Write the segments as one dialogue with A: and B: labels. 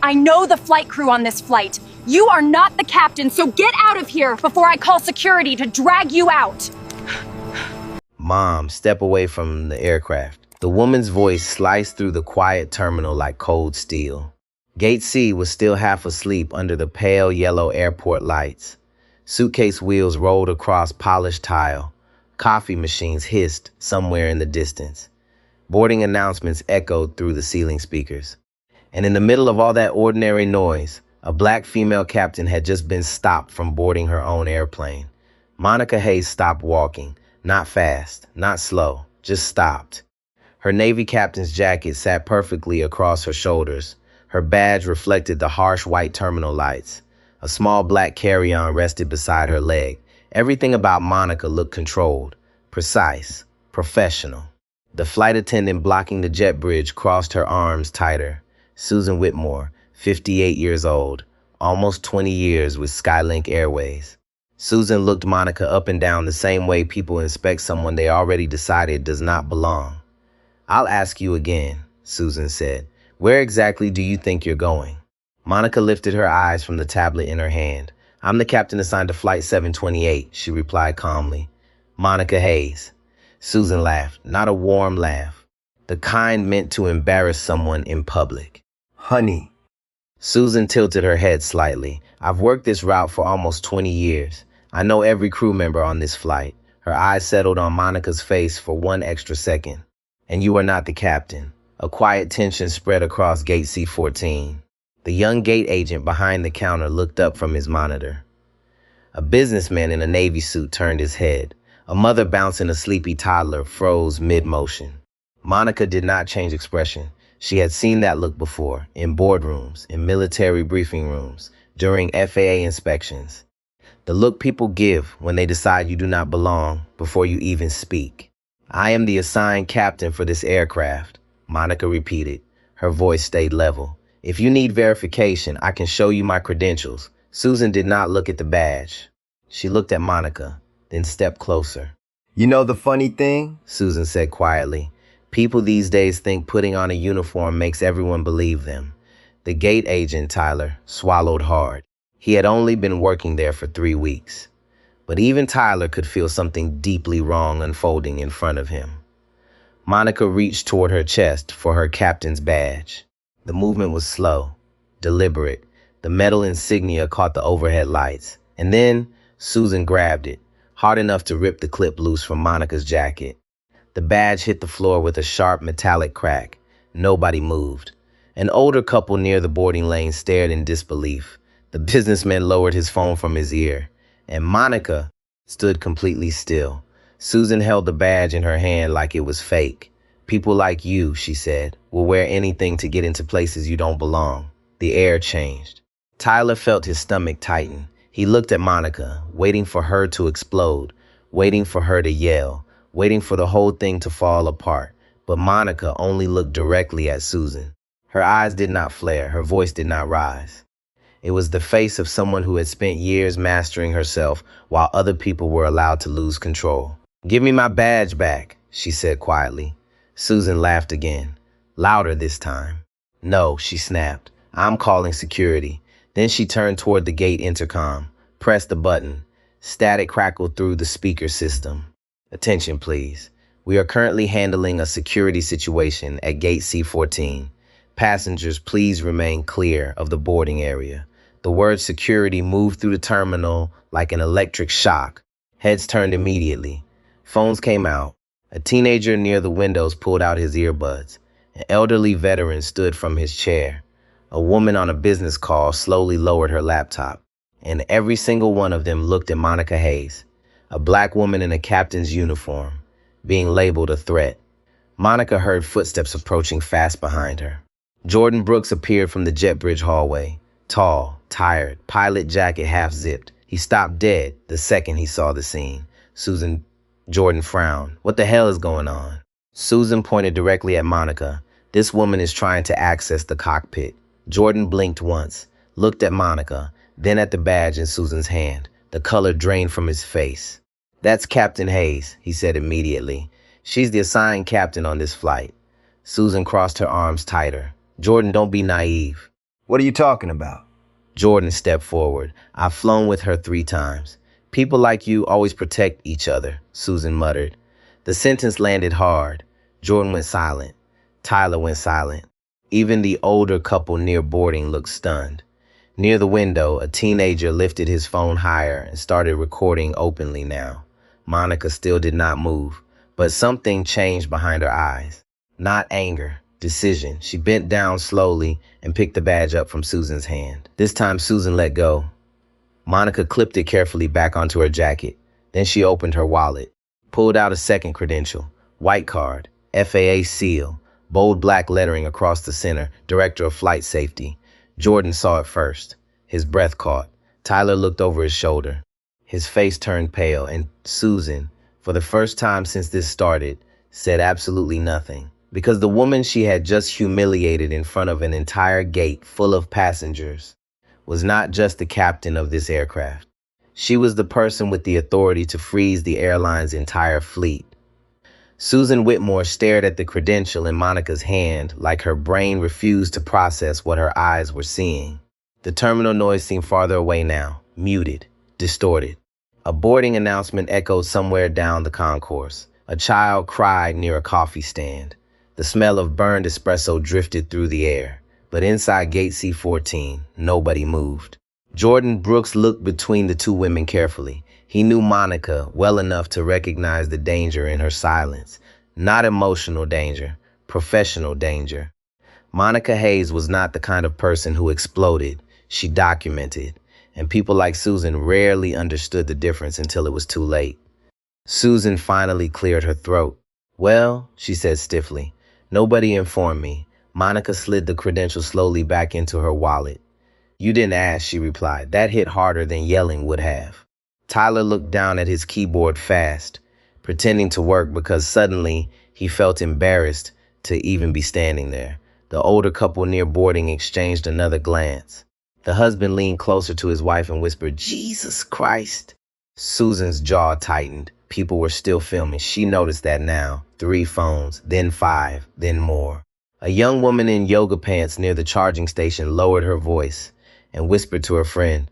A: I know the flight crew on this flight. You are not the captain, so get out of here before I call security to drag you out.
B: Mom, step away from the aircraft. The woman's voice sliced through the quiet terminal like cold steel. Gate C was still half asleep under the pale yellow airport lights. Suitcase wheels rolled across polished tile. Coffee machines hissed somewhere in the distance. Boarding announcements echoed through the ceiling speakers. And in the middle of all that ordinary noise, a black female captain had just been stopped from boarding her own airplane. Monica Hayes stopped walking. Not fast, not slow, just stopped. Her Navy captain's jacket sat perfectly across her shoulders. Her badge reflected the harsh white terminal lights. A small black carry-on rested beside her leg. Everything about Monica looked controlled, precise, professional. The flight attendant blocking the jet bridge crossed her arms tighter. Susan Whitmore, 58 years old, almost 20 years with Skylink Airways. Susan looked Monica up and down the same way people inspect someone they already decided does not belong. "I'll ask you again," Susan said. "Where exactly do you think you're going?" Monica lifted her eyes from the tablet in her hand. "I'm the captain assigned to Flight 728, she replied calmly. "Monica Hayes." Susan laughed, not a warm laugh, the kind meant to embarrass someone in public. "Honey." Susan tilted her head slightly. "I've worked this route for almost 20 years. I know every crew member on this flight." Her eyes settled on Monica's face for one extra second. "And you are not the captain." A quiet tension spread across Gate C-14. The young gate agent behind the counter looked up from his monitor. A businessman in a Navy suit turned his head. A mother bouncing a sleepy toddler froze mid-motion. Monica did not change expression. She had seen that look before, in boardrooms, in military briefing rooms, during FAA inspections. The look people give when they decide you do not belong before you even speak. "I am the assigned captain for this aircraft," Monica repeated. Her voice stayed level. "If you need verification, I can show you my credentials." Susan did not look at the badge. She looked at Monica, then stepped closer. "You know the funny thing?" Susan said quietly. "People these days think putting on a uniform makes everyone believe them." The gate agent, Tyler, swallowed hard. He had only been working there for 3 weeks. But even Tyler could feel something deeply wrong unfolding in front of him. Monica reached toward her chest for her captain's badge. The movement was slow, deliberate. The metal insignia caught the overhead lights. And then Susan grabbed it, hard enough to rip the clip loose from Monica's jacket. The badge hit the floor with a sharp metallic crack. Nobody moved. An older couple near the boarding lane stared in disbelief. The businessman lowered his phone from his ear, and Monica stood completely still. Susan held the badge in her hand like it was fake. "People like you," she said, "will wear anything to get into places you don't belong." The air changed. Tyler felt his stomach tighten. He looked at Monica, waiting for her to explode, waiting for her to yell, waiting for the whole thing to fall apart. But Monica only looked directly at Susan. Her eyes did not flare, her voice did not rise. It was the face of someone who had spent years mastering herself while other people were allowed to lose control. "Give me my badge back," she said quietly. Susan laughed again, louder this time. "No," she snapped. "I'm calling security." Then she turned toward the gate intercom, pressed the button. Static crackled through the speaker system. "Attention, please. We are currently handling a security situation at Gate C-14. Passengers, please remain clear of the boarding area." The word security moved through the terminal like an electric shock. Heads turned immediately. Phones came out. A teenager near the windows pulled out his earbuds. An elderly veteran stood from his chair. A woman on a business call slowly lowered her laptop. And every single one of them looked at Monica Hayes, a black woman in a captain's uniform, being labeled a threat. Monica heard footsteps approaching fast behind her. Jordan Brooks appeared from the jet bridge hallway. Tall, tired, pilot jacket half-zipped. He stopped dead the second he saw the scene. Jordan frowned. "What the hell is going on?" Susan pointed directly at Monica. "This woman is trying to access the cockpit." Jordan blinked once, looked at Monica, then at the badge in Susan's hand. The color drained from his face. "That's Captain Hayes," he said immediately. "She's the assigned captain on this flight." Susan crossed her arms tighter. "Jordan, don't be naive.
C: What are you talking about?
B: Jordan stepped forward. I've flown with her 3 times. People like you always protect each other, Susan muttered. The sentence landed hard. Jordan went silent. Tyler went silent. Even the older couple near boarding looked stunned. Near the window, a teenager lifted his phone higher and started recording openly now. Monica still did not move, but something changed behind her eyes. Not anger, decision. She bent down slowly and picked the badge up from Susan's hand. This time Susan let go. Monica clipped it carefully back onto her jacket. Then she opened her wallet, pulled out a second credential, white card, FAA seal, bold black lettering across the center, Director of Flight Safety. Jordan saw it first. His breath caught. Tyler looked over his shoulder. His face turned pale, and Susan, for the first time since this started, said absolutely nothing. Because the woman she had just humiliated in front of an entire gate full of passengers was not just the captain of this aircraft. She was the person with the authority to freeze the airline's entire fleet. Susan Whitmore stared at the credential in Monica's hand like her brain refused to process what her eyes were seeing. The terminal noise seemed farther away now, muted, distorted. A boarding announcement echoed somewhere down the concourse. A child cried near a coffee stand. The smell of burned espresso drifted through the air. But inside gate C-14, nobody moved. Jordan Brooks looked between the two women carefully. He knew Monica well enough to recognize the danger in her silence. Not emotional danger, professional danger. Monica Hayes was not the kind of person who exploded. She documented. And people like Susan rarely understood the difference until it was too late. Susan finally cleared her throat. Well, she said stiffly, nobody informed me. Monica slid the credential slowly back into her wallet. You didn't ask, she replied. That hit harder than yelling would have. Tyler looked down at his keyboard fast, pretending to work because suddenly he felt embarrassed to even be standing there. The older couple near boarding exchanged another glance. The husband leaned closer to his wife and whispered, Jesus Christ. Susan's jaw tightened. People were still filming. She noticed that now. 3 phones, then 5, then more. A young woman in yoga pants near the charging station lowered her voice and whispered to her friend,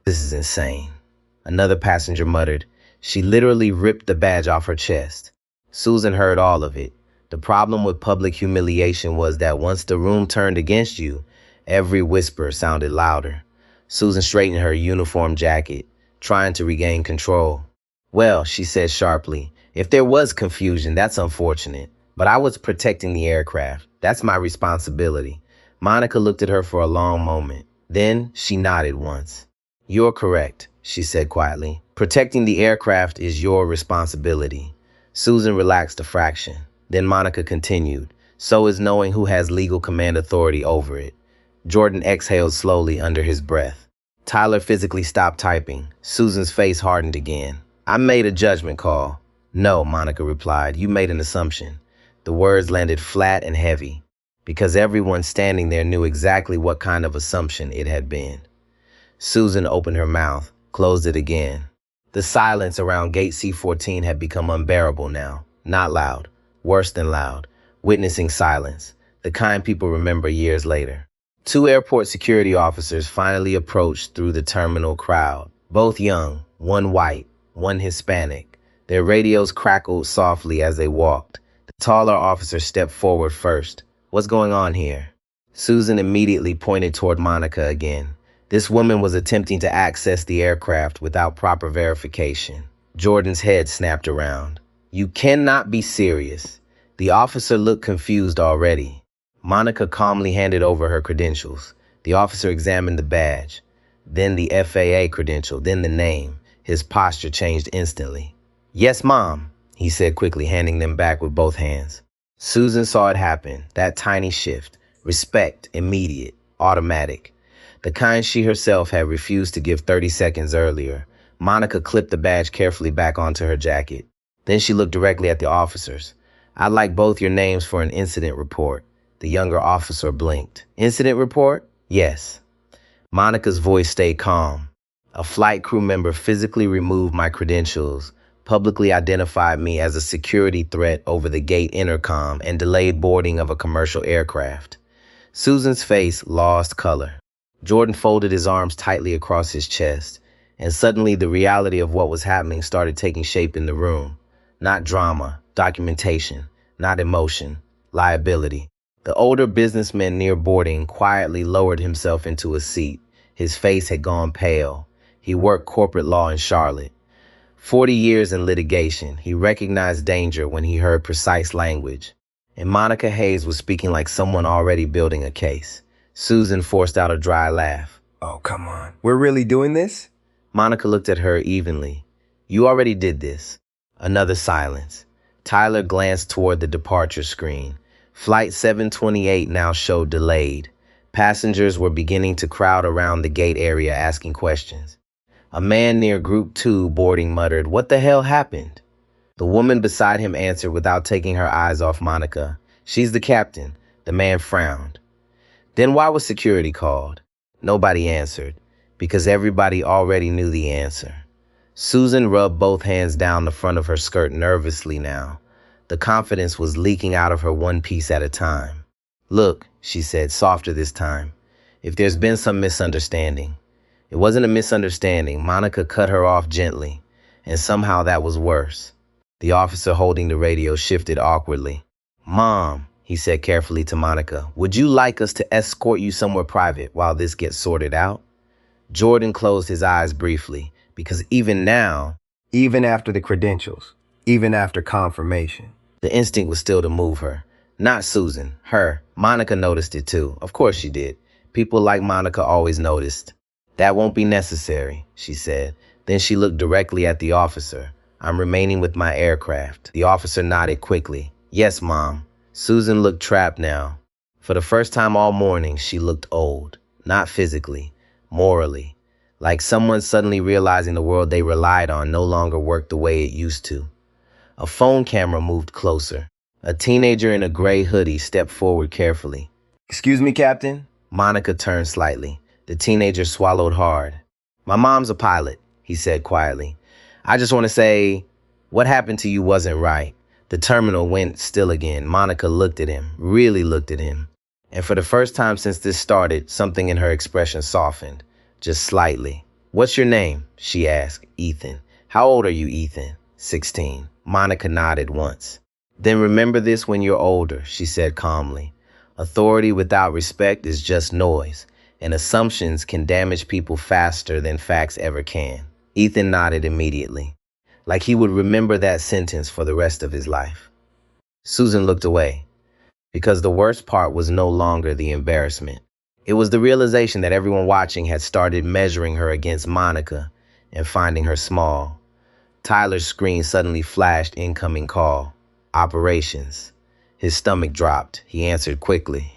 B: This is insane. Another passenger muttered. She literally ripped the badge off her chest. Susan heard all of it. The problem with public humiliation was that once the room turned against you, every whisper sounded louder. Susan straightened her uniform jacket, trying to regain control. Well, she said sharply, if there was confusion, that's unfortunate. But I was protecting the aircraft. That's my responsibility. Monica looked at her for a long moment. Then she nodded once. You're correct, she said quietly. Protecting the aircraft is your responsibility. Susan relaxed a fraction. Then Monica continued. So is knowing who has legal command authority over it. Jordan exhaled slowly under his breath. Tyler physically stopped typing. Susan's face hardened again. I made a judgment call. No, Monica replied. You made an assumption. The words landed flat and heavy, because everyone standing there knew exactly what kind of assumption it had been. Susan opened her mouth, closed it again. The silence around gate C-14 had become unbearable now. Not loud, worse than loud, witnessing silence, the kind people remember years later. 2 airport security officers finally approached through the terminal crowd, both young, one white, one Hispanic. Their radios crackled softly as they walked. The taller officer stepped forward first. What's going on here? Susan immediately pointed toward Monica again. This woman was attempting to access the aircraft without proper verification. Jordan's head snapped around. You cannot be serious. The officer looked confused already. Monica calmly handed over her credentials. The officer examined the badge, then the FAA credential, then the name. His posture changed instantly. Yes, Mom, he said quickly, handing them back with both hands. Susan saw it happen, that tiny shift. Respect, immediate, automatic. The kind she herself had refused to give 30 seconds earlier. Monica clipped the badge carefully back onto her jacket. Then she looked directly at the officers. I'd like both your names for an incident report. The younger officer blinked. Incident report? Yes. Monica's voice stayed calm. A flight crew member physically removed my credentials, publicly identified me as a security threat over the gate intercom, and delayed boarding of a commercial aircraft. Susan's face lost color. Jordan folded his arms tightly across his chest, and suddenly the reality of what was happening started taking shape in the room. Not drama, documentation, not emotion, liability. The older businessman near boarding quietly lowered himself into a seat. His face had gone pale. He worked corporate law in Charlotte. 40 years in litigation, he recognized danger when he heard precise language. And Monica Hayes was speaking like someone already building a case. Susan forced out a dry laugh.
C: Oh, come on. We're really doing this?
B: Monica looked at her evenly. You already did this. Another silence. Tyler glanced toward the departure screen. Flight 728 now showed delayed. Passengers were beginning to crowd around the gate area asking questions. A man near Group 2 boarding muttered, "What the hell happened?" The woman beside him answered without taking her eyes off Monica. "She's the captain." The man frowned. Then why was security called? Nobody answered, because everybody already knew the answer. Susan rubbed both hands down the front of her skirt nervously now. The confidence was leaking out of her one piece at a time. "Look," she said, softer this time, "if there's been some misunderstanding." It wasn't a misunderstanding. Monica cut her off gently, and somehow that was worse. The officer holding the radio shifted awkwardly. "Mom," he said carefully to Monica, "would you like us to escort you somewhere private while this gets sorted out?" Jordan closed his eyes briefly, because even now,
C: Even after the credentials, even after confirmation.
B: the instinct was still to move her. Not Susan, her. Monica noticed it too. Of course she did. People like Monica always noticed. "That won't be necessary," she said. Then she looked directly at the officer. "I'm remaining with my aircraft." The officer nodded quickly. "Yes, Mom." Susan looked trapped now. For the first time all morning, she looked old. Not physically, morally. Like someone suddenly realizing the world they relied on no longer worked the way it used to. A phone camera moved closer. A teenager in a gray hoodie stepped forward carefully.
C: Excuse me, Captain?
B: Monica turned slightly. The teenager swallowed hard. "My mom's a pilot," he said quietly. "I just want to say, what happened to you wasn't right." The terminal went still again. Monica looked at him, really looked at him. And for the first time since this started, something in her expression softened, just slightly. "What's your name?" she asked. "Ethan." "How old are you, Ethan?" 16. Monica nodded once. "Then remember this when you're older," she said calmly. "Authority without respect is just noise, and assumptions can damage people faster than facts ever can." Ethan nodded immediately, like he would remember that sentence for the rest of his life. Susan looked away, because the worst part was no longer the embarrassment. It was the realization that everyone watching had started measuring her against Monica and finding her small. Tyler's screen suddenly flashed incoming call. Operations. His stomach dropped. He answered quickly.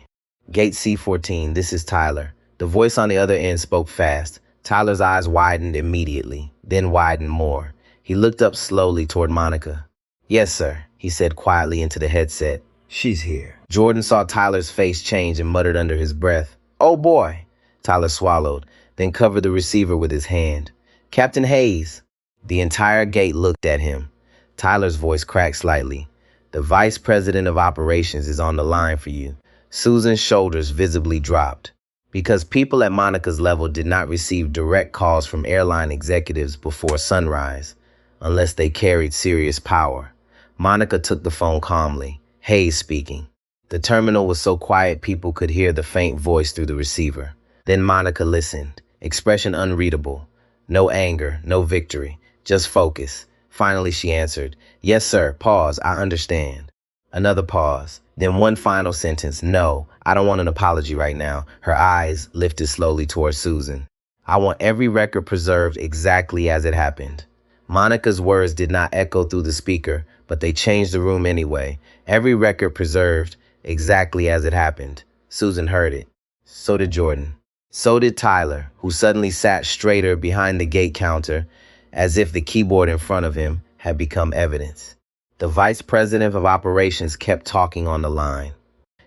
B: "Gate C14, this is Tyler." The voice on the other end spoke fast. Tyler's eyes widened immediately, then widened more. He looked up slowly toward Monica. "Yes, sir," he said quietly into the headset.
C: She's here.
B: Jordan saw Tyler's face change and muttered under his breath, "Oh boy." Tyler swallowed, then covered the receiver with his hand. "Captain Hayes." The entire gate looked at him. Tyler's voice cracked slightly. "The vice president of operations is on the line for you." Susan's shoulders visibly dropped. Because people at Monica's level did not receive direct calls from airline executives before sunrise, unless they carried serious power. Monica took the phone calmly. Hayes speaking. The terminal was so quiet people could hear the faint voice through the receiver. Then Monica listened, expression unreadable. No anger, no victory, just focus. Finally she answered, "Yes, sir, pause, I understand." Another pause. Then one final sentence, "No, I don't want an apology right now." Her eyes lifted slowly towards Susan. "I want every record preserved exactly as it happened." Monica's words did not echo through the speaker, but they changed the room anyway. Every record preserved exactly as it happened. Susan heard it. So did Jordan. So did Tyler, who suddenly sat straighter behind the gate counter, as if the keyboard in front of him had become evidence. The vice president of operations kept talking on the line.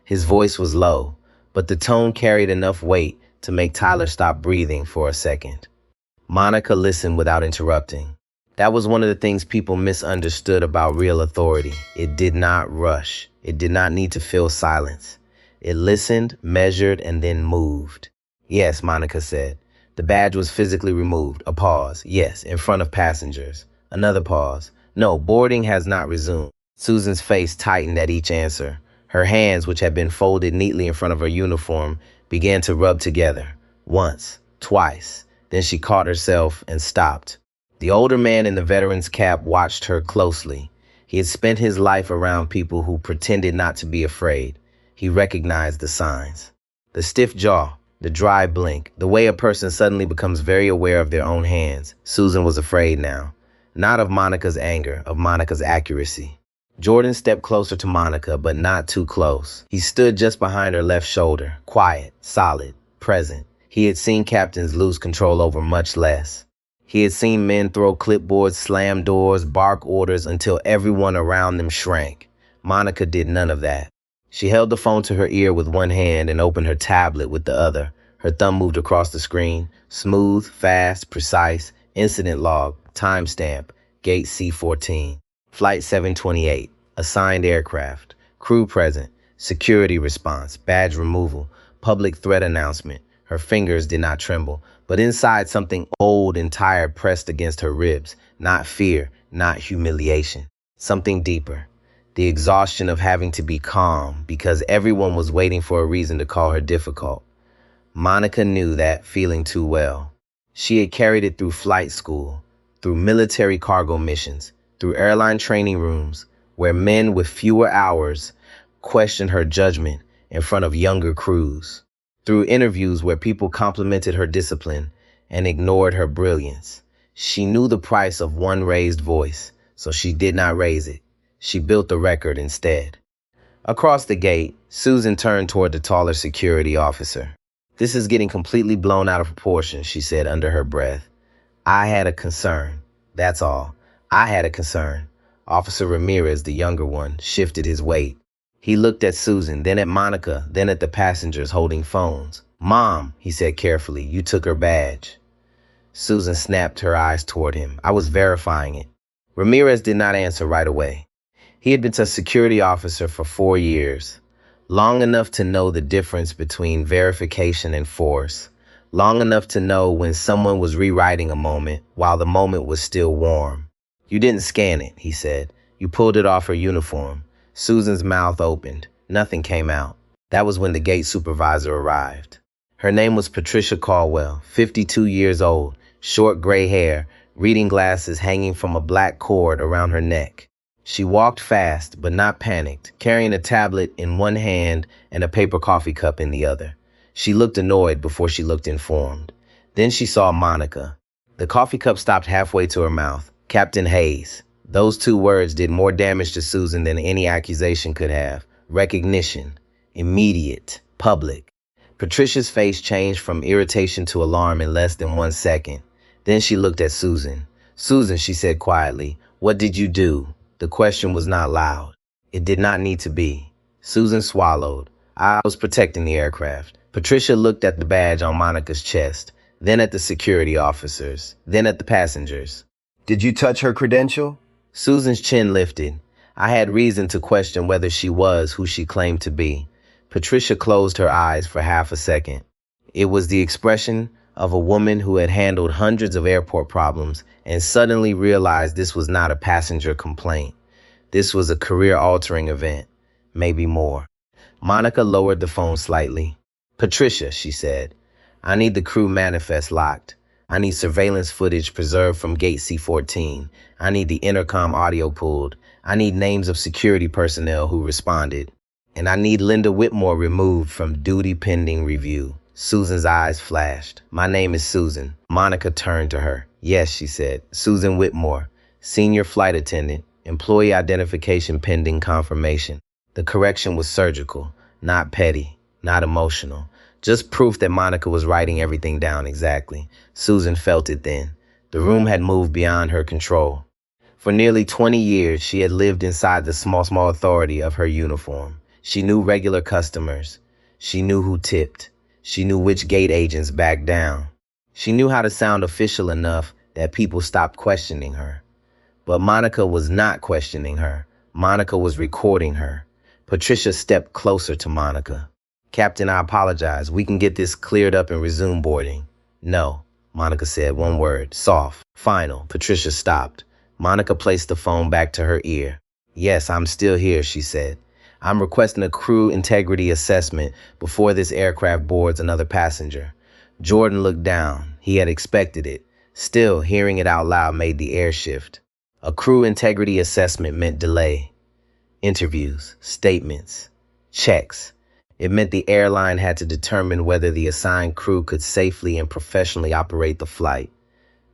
B: His voice was low, but the tone carried enough weight to make Tyler stop breathing for a second. Monica listened without interrupting. That was one of the things people misunderstood about real authority. It did not rush. It did not need to fill silence. It listened, measured, and then moved. Yes, Monica said. The badge was physically removed. A pause. Yes, in front of passengers. Another pause. No, boarding has not resumed. Susan's face tightened at each answer. Her hands, which had been folded neatly in front of her uniform, began to rub together. Once, twice. Then she caught herself and stopped. The older man in the veteran's cap watched her closely. He had spent his life around people who pretended not to be afraid. He recognized the signs. The stiff jaw, the dry blink, the way a person suddenly becomes very aware of their own hands. Susan was afraid now. Not of Monica's anger, of Monica's accuracy. Jordan stepped closer to Monica, but not too close. He stood just behind her left shoulder, quiet, solid, present. He had seen captains lose control over much less. He had seen men throw clipboards, slam doors, bark orders until everyone around them shrank. Monica did none of that. She held the phone to her ear with one hand and opened her tablet with the other. Her thumb moved across the screen. Smooth, fast, precise. Incident log. Timestamp. Gate C14. Flight 728. Assigned aircraft. Crew present. Security response. Badge removal. Public threat announcement. Her fingers did not tremble, but inside something old and tired pressed against her ribs. Not fear, not humiliation. Something deeper. The exhaustion of having to be calm because everyone was waiting for a reason to call her difficult. Monica knew that feeling too well. She had carried it through flight school, through military cargo missions, through airline training rooms, where men with fewer hours questioned her judgment in front of younger crews, through interviews where people complimented her discipline and ignored her brilliance. She knew the price of one raised voice, so she did not raise it. She built the record instead. Across the gate, Susan turned toward the taller security officer. "This is getting completely blown out of proportion," she said under her breath. "I had a concern. That's all. I had a concern." Officer Ramirez, the younger one, shifted his weight. He looked at Susan, then at Monica, then at the passengers holding phones. "Mom," he said carefully, "you took her badge." Susan snapped her eyes toward him. "I was verifying it." Ramirez did not answer right away. He had been a security officer for 4 years, long enough to know the difference between verification and force, long enough to know when someone was rewriting a moment while the moment was still warm. "You didn't scan it," he said. "You pulled it off her uniform." Susan's mouth opened. Nothing came out. That was when the gate supervisor arrived. Her name was Patricia Caldwell, 52 years old, short gray hair, reading glasses hanging from a black cord around her neck. She walked fast, but not panicked, carrying a tablet in one hand and a paper coffee cup in the other. She looked annoyed before she looked informed. Then she saw Monica. The coffee cup stopped halfway to her mouth. "Captain Hayes." Those 2 words did more damage to Susan than any accusation could have. Recognition. Immediate. Public. Patricia's face changed from irritation to alarm in less than 1 second. Then she looked at Susan. "Susan," she said quietly, "what did you do?" The question was not loud. It did not need to be. Susan swallowed. "I was protecting the aircraft." Patricia looked at the badge on Monica's chest, then at the security officers, then at the passengers.
C: Did you touch her credential?
B: Susan's chin lifted. I had reason to question whether she was who she claimed to be. Patricia closed her eyes for half a second. It was the expression of a woman who had handled hundreds of airport problems and suddenly realized this was not a passenger complaint. This was a career-altering event, maybe more. Monica lowered the phone slightly. "Patricia," she said, "I need the crew manifest locked. I need surveillance footage preserved from gate C14. I need the intercom audio pulled. I need names of security personnel who responded. And I need Linda Whitmore removed from duty pending review." Susan's eyes flashed. "My name is Susan." Monica turned to her. "Yes," she said. "Susan Whitmore, senior flight attendant, employee identification pending confirmation." The correction was surgical, not petty, not emotional. Just proof that Monica was writing everything down exactly. Susan felt it then. The room had moved beyond her control. For nearly 20 years, she had lived inside the small authority of her uniform. She knew regular customers. She knew who tipped. She knew which gate agents backed down. She knew how to sound official enough that people stopped questioning her. But Monica was not questioning her. Monica was recording her. Patricia stepped closer to Monica. Captain, I apologize. We can get this cleared up and resume boarding. No, Monica said, one word, soft, final. Patricia stopped. Monica placed the phone back to her ear. Yes, I'm still here, she said. I'm requesting a crew integrity assessment before this aircraft boards another passenger. Jordan looked down. He had expected it. Still, hearing it out loud made the air shift. A crew integrity assessment meant delay. Interviews, statements, checks. It meant the airline had to determine whether the assigned crew could safely and professionally operate the flight.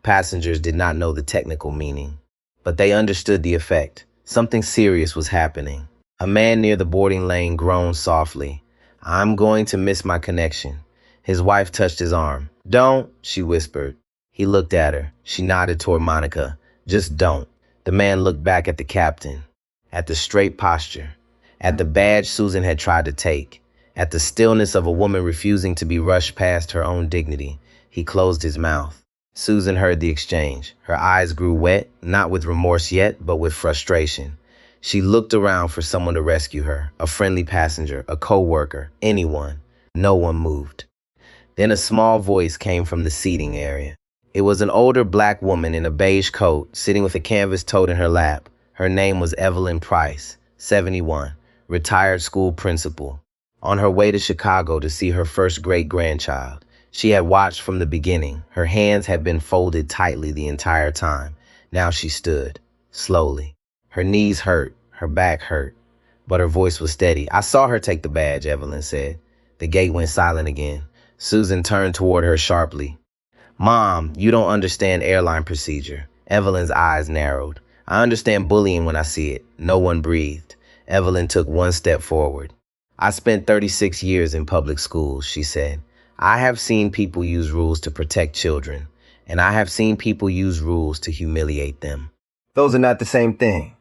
B: Passengers did not know the technical meaning, but they understood the effect. Something serious was happening. A man near the boarding lane groaned softly. I'm going to miss my connection. His wife touched his arm. Don't, she whispered. He looked at her. She nodded toward Monica. Just don't. The man looked back at the captain, at the straight posture, at the badge Susan had tried to take, at the stillness of a woman refusing to be rushed past her own dignity. He closed his mouth. Susan heard the exchange. Her eyes grew wet, not with remorse yet, but with frustration. She looked around for someone to rescue her, a friendly passenger, a co-worker, anyone. No one moved. Then a small voice came from the seating area. It was an older black woman in a beige coat, sitting with a canvas tote in her lap. Her name was Evelyn Price, 71, retired school principal. On her way to Chicago to see her first great-grandchild, she had watched from the beginning. Her hands had been folded tightly the entire time. Now she stood, slowly. Her knees hurt, her back hurt, but her voice was steady. I saw her take the badge, Evelyn said. The gate went silent again. Susan turned toward her sharply. Mom, you don't understand airline procedure. Evelyn's eyes narrowed. I understand bullying when I see it. No one breathed. Evelyn took one step forward. I spent 36 years in public schools, she said. I have seen people use rules to protect children, and I have seen people use rules to humiliate them.
C: Those are not the same thing.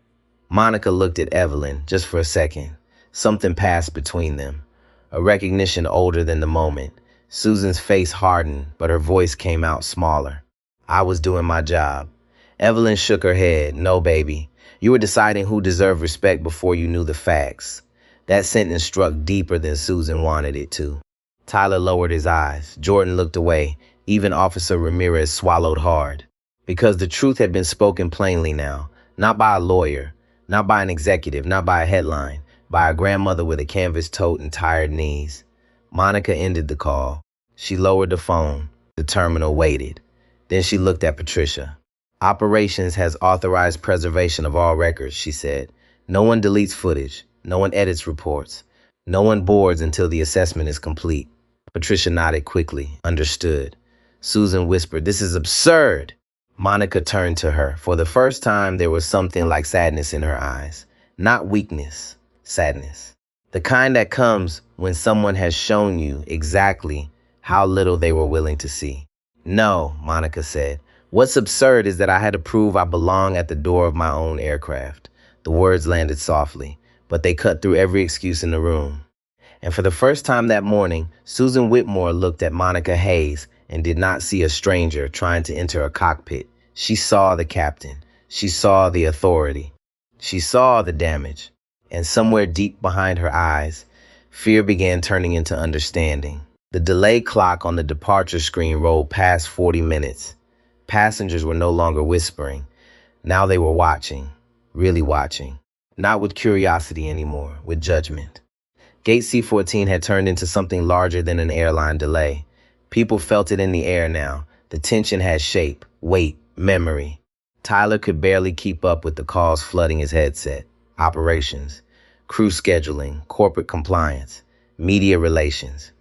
B: Monica looked at Evelyn just for a second. Something passed between them, a recognition older than the moment. Susan's face hardened, but her voice came out smaller. I was doing my job. Evelyn shook her head. No, baby. You were deciding who deserved respect before you knew the facts. That sentence struck deeper than Susan wanted it to. Tyler lowered his eyes. Jordan looked away. Even Officer Ramirez swallowed hard. Because the truth had been spoken plainly now, not by a lawyer, not by an executive, not by a headline, by a grandmother with a canvas tote and tired knees. Monica ended the call. She lowered the phone. The terminal waited. Then she looked at Patricia. Operations has authorized preservation of all records, she said. No one deletes footage. No one edits reports. No one boards until the assessment is complete. Patricia nodded quickly, understood. Susan whispered, this is absurd. Monica turned to her. For the first time, there was something like sadness in her eyes. Not weakness, sadness. The kind that comes when someone has shown you exactly how little they were willing to see. No, Monica said. What's absurd is that I had to prove I belong at the door of my own aircraft. The words landed softly, but they cut through every excuse in the room. And for the first time that morning, Susan Whitmore looked at Monica Hayes and did not see a stranger trying to enter a cockpit. She saw the captain. She saw the authority. She saw the damage. And somewhere deep behind her eyes, fear began turning into understanding. The delay clock on the departure screen rolled past 40 minutes. Passengers were no longer whispering. Now they were watching, really watching. Not with curiosity anymore, with judgment. Gate C-14 had turned into something larger than an airline delay. People felt it in the air now. The tension had shape, weight, memory. Tyler could barely keep up with the calls flooding his headset. Operations, crew scheduling, corporate compliance, media relations.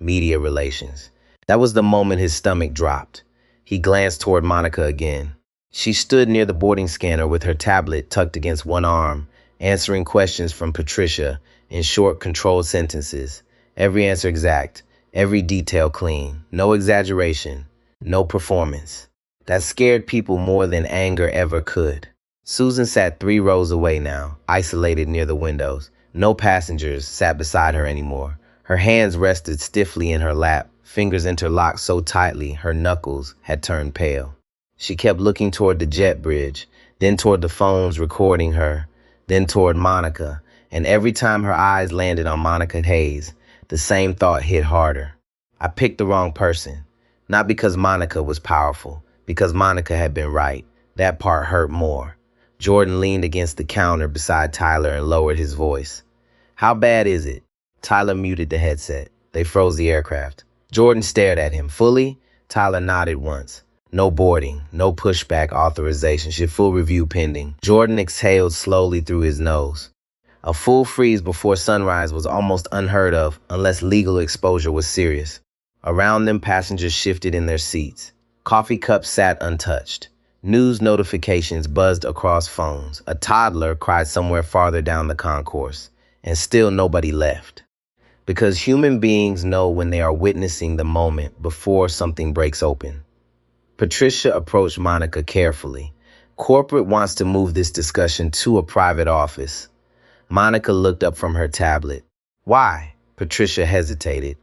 B: That was the moment his stomach dropped. He glanced toward Monica again. She stood near the boarding scanner with her tablet tucked against one arm, answering questions from Patricia in short, controlled sentences. Every answer exact, every detail clean, no exaggeration, no performance. That scared people more than anger ever could. Susan sat 3 rows away now, isolated near the windows. No passengers sat beside her anymore. Her hands rested stiffly in her lap, fingers interlocked so tightly her knuckles had turned pale. She kept looking toward the jet bridge, then toward the phones recording her, then toward Monica, and every time her eyes landed on Monica Hayes, The same thought hit harder. I picked the wrong person. Not because Monica was powerful, because Monica had been right. That part hurt more. Jordan leaned against the counter beside Tyler and lowered his voice. How bad is it? Tyler muted the headset. They froze the aircraft. Jordan stared at him. Fully? Tyler nodded once. No boarding, no pushback authorization, full review pending. Jordan exhaled slowly through his nose. A full freeze before sunrise was almost unheard of unless legal exposure was serious. Around them, passengers shifted in their seats. Coffee cups sat untouched. News notifications buzzed across phones. A toddler cried somewhere farther down the concourse. And still nobody left. Because human beings know when they are witnessing the moment before something breaks open. Patricia approached Monica carefully. Corporate wants to move this discussion to a private office. Monica looked up from her tablet. Why? Patricia hesitated.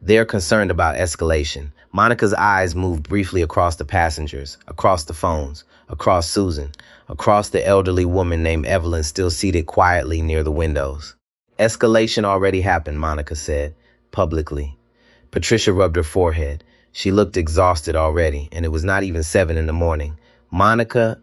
B: They're concerned about escalation. Monica's eyes moved briefly across the passengers, across the phones, across Susan, across the elderly woman named Evelyn still seated quietly near the windows. Escalation already happened, Monica said, publicly. Patricia rubbed her forehead. She looked exhausted already, and it was not even 7 in the morning. Monica,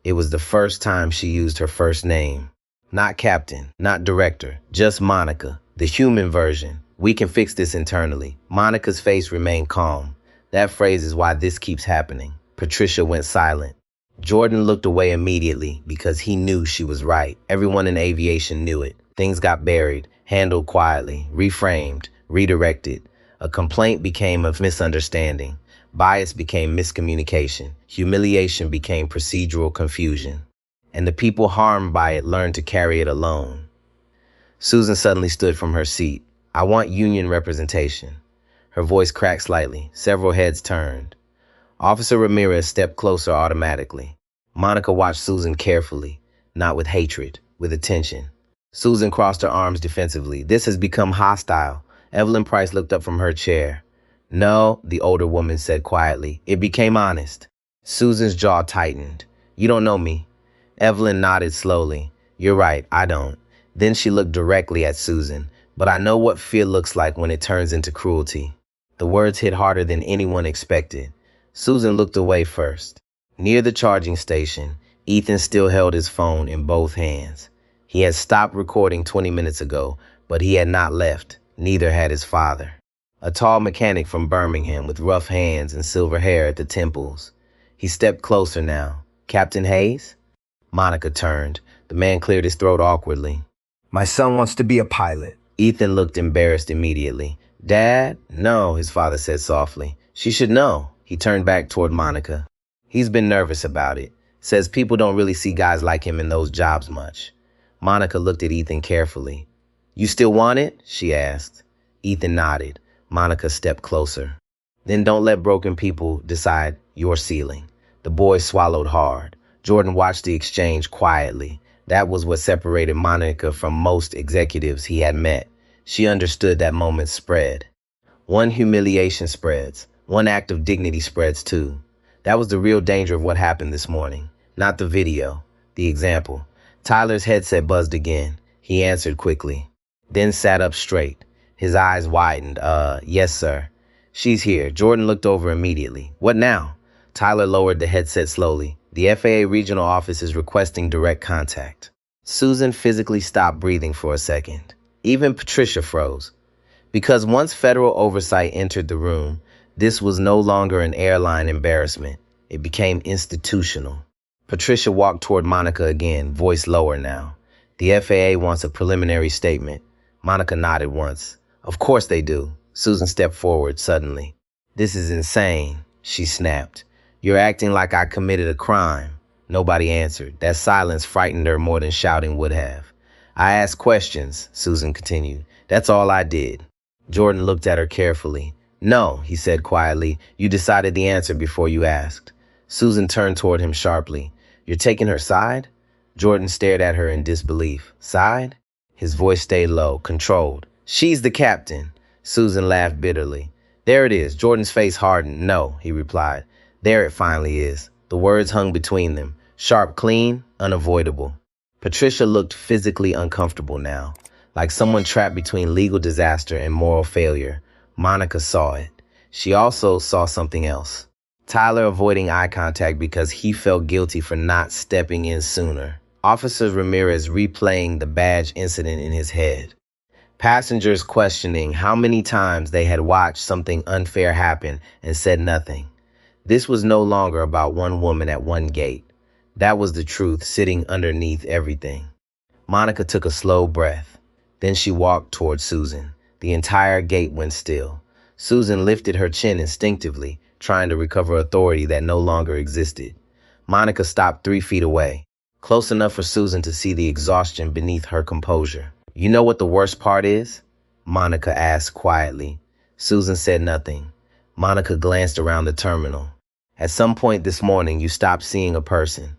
B: it was the first time she used her first name. Not captain, not director, just Monica, the human version. We can fix this internally. Monica's face remained calm. That phrase is why this keeps happening. Patricia went silent. Jordan looked away immediately because he knew she was right. Everyone in aviation knew it. Things got buried, handled quietly, reframed, redirected. A complaint became a misunderstanding. Bias became miscommunication. Humiliation became procedural confusion. And the people harmed by it learned to carry it alone. Susan suddenly stood from her seat. I want union representation. Her voice cracked slightly. Several heads turned. Officer Ramirez stepped closer automatically. Monica watched Susan carefully, not with hatred, with attention. Susan crossed her arms defensively. This has become hostile. Evelyn Price looked up from her chair. No, the older woman said quietly. It became honest. Susan's jaw tightened. You don't know me. Evelyn nodded slowly. You're right, I don't. Then she looked directly at Susan. But I know what fear looks like when it turns into cruelty. The words hit harder than anyone expected. Susan looked away first. Near the charging station, Ethan still held his phone in both hands. He had stopped recording 20 minutes ago, but he had not left. Neither had his father. A tall mechanic from Birmingham with rough hands and silver hair at the temples. He stepped closer now. Captain Hayes? Monica turned. The man cleared his throat awkwardly.
C: My son wants to be a pilot.
B: Ethan looked embarrassed immediately. Dad? No, his father said softly. She should know. He turned back toward Monica. He's been nervous about it. Says people don't really see guys like him in those jobs much. Monica looked at Ethan carefully. You still want it? She asked. Ethan nodded. Monica stepped closer. Then don't let broken people decide your ceiling. The boy swallowed hard. Jordan watched the exchange quietly. That was what separated Monica from most executives he had met. She understood that moment spread. One humiliation spreads. One act of dignity spreads too. That was the real danger of what happened this morning. Not the video. The example. Tyler's headset buzzed again. He answered quickly. Then sat up straight. His eyes widened. Yes, sir. She's here. Jordan looked over immediately. What now? Tyler lowered the headset slowly. The FAA regional office is requesting direct contact. Susan physically stopped breathing for a second. Even Patricia froze. Because once federal oversight entered the room, this was no longer an airline embarrassment. It became institutional. Patricia walked toward Monica again, voice lower now. The FAA wants a preliminary statement. Monica nodded once. Of course they do. Susan stepped forward suddenly. This is insane, she snapped. You're acting like I committed a crime. Nobody answered. That silence frightened her more than shouting would have. I asked questions, Susan continued. That's all I did. Jordan looked at her carefully. No, he said quietly. You decided the answer before you asked. Susan turned toward him sharply. You're taking her side? Jordan stared at her in disbelief. Side? His voice stayed low, controlled. She's the captain. Susan laughed bitterly. There it is. Jordan's face hardened. No, he replied. There it finally is. The words hung between them. Sharp, clean, unavoidable. Patricia looked physically uncomfortable now, like someone trapped between legal disaster and moral failure. Monica saw it. She also saw something else. Tyler avoiding eye contact because he felt guilty for not stepping in sooner. Officer Ramirez replaying the badge incident in his head. Passengers questioning how many times they had watched something unfair happen and said nothing. This was no longer about one woman at one gate. That was the truth sitting underneath everything. Monica took a slow breath. Then she walked toward Susan. The entire gate went still. Susan lifted her chin instinctively, trying to recover authority that no longer existed. Monica stopped 3 feet away, close enough for Susan to see the exhaustion beneath her composure. "You know what the worst part is?" Monica asked quietly. Susan said nothing. Monica glanced around the terminal. "At some point this morning, you stopped seeing a person."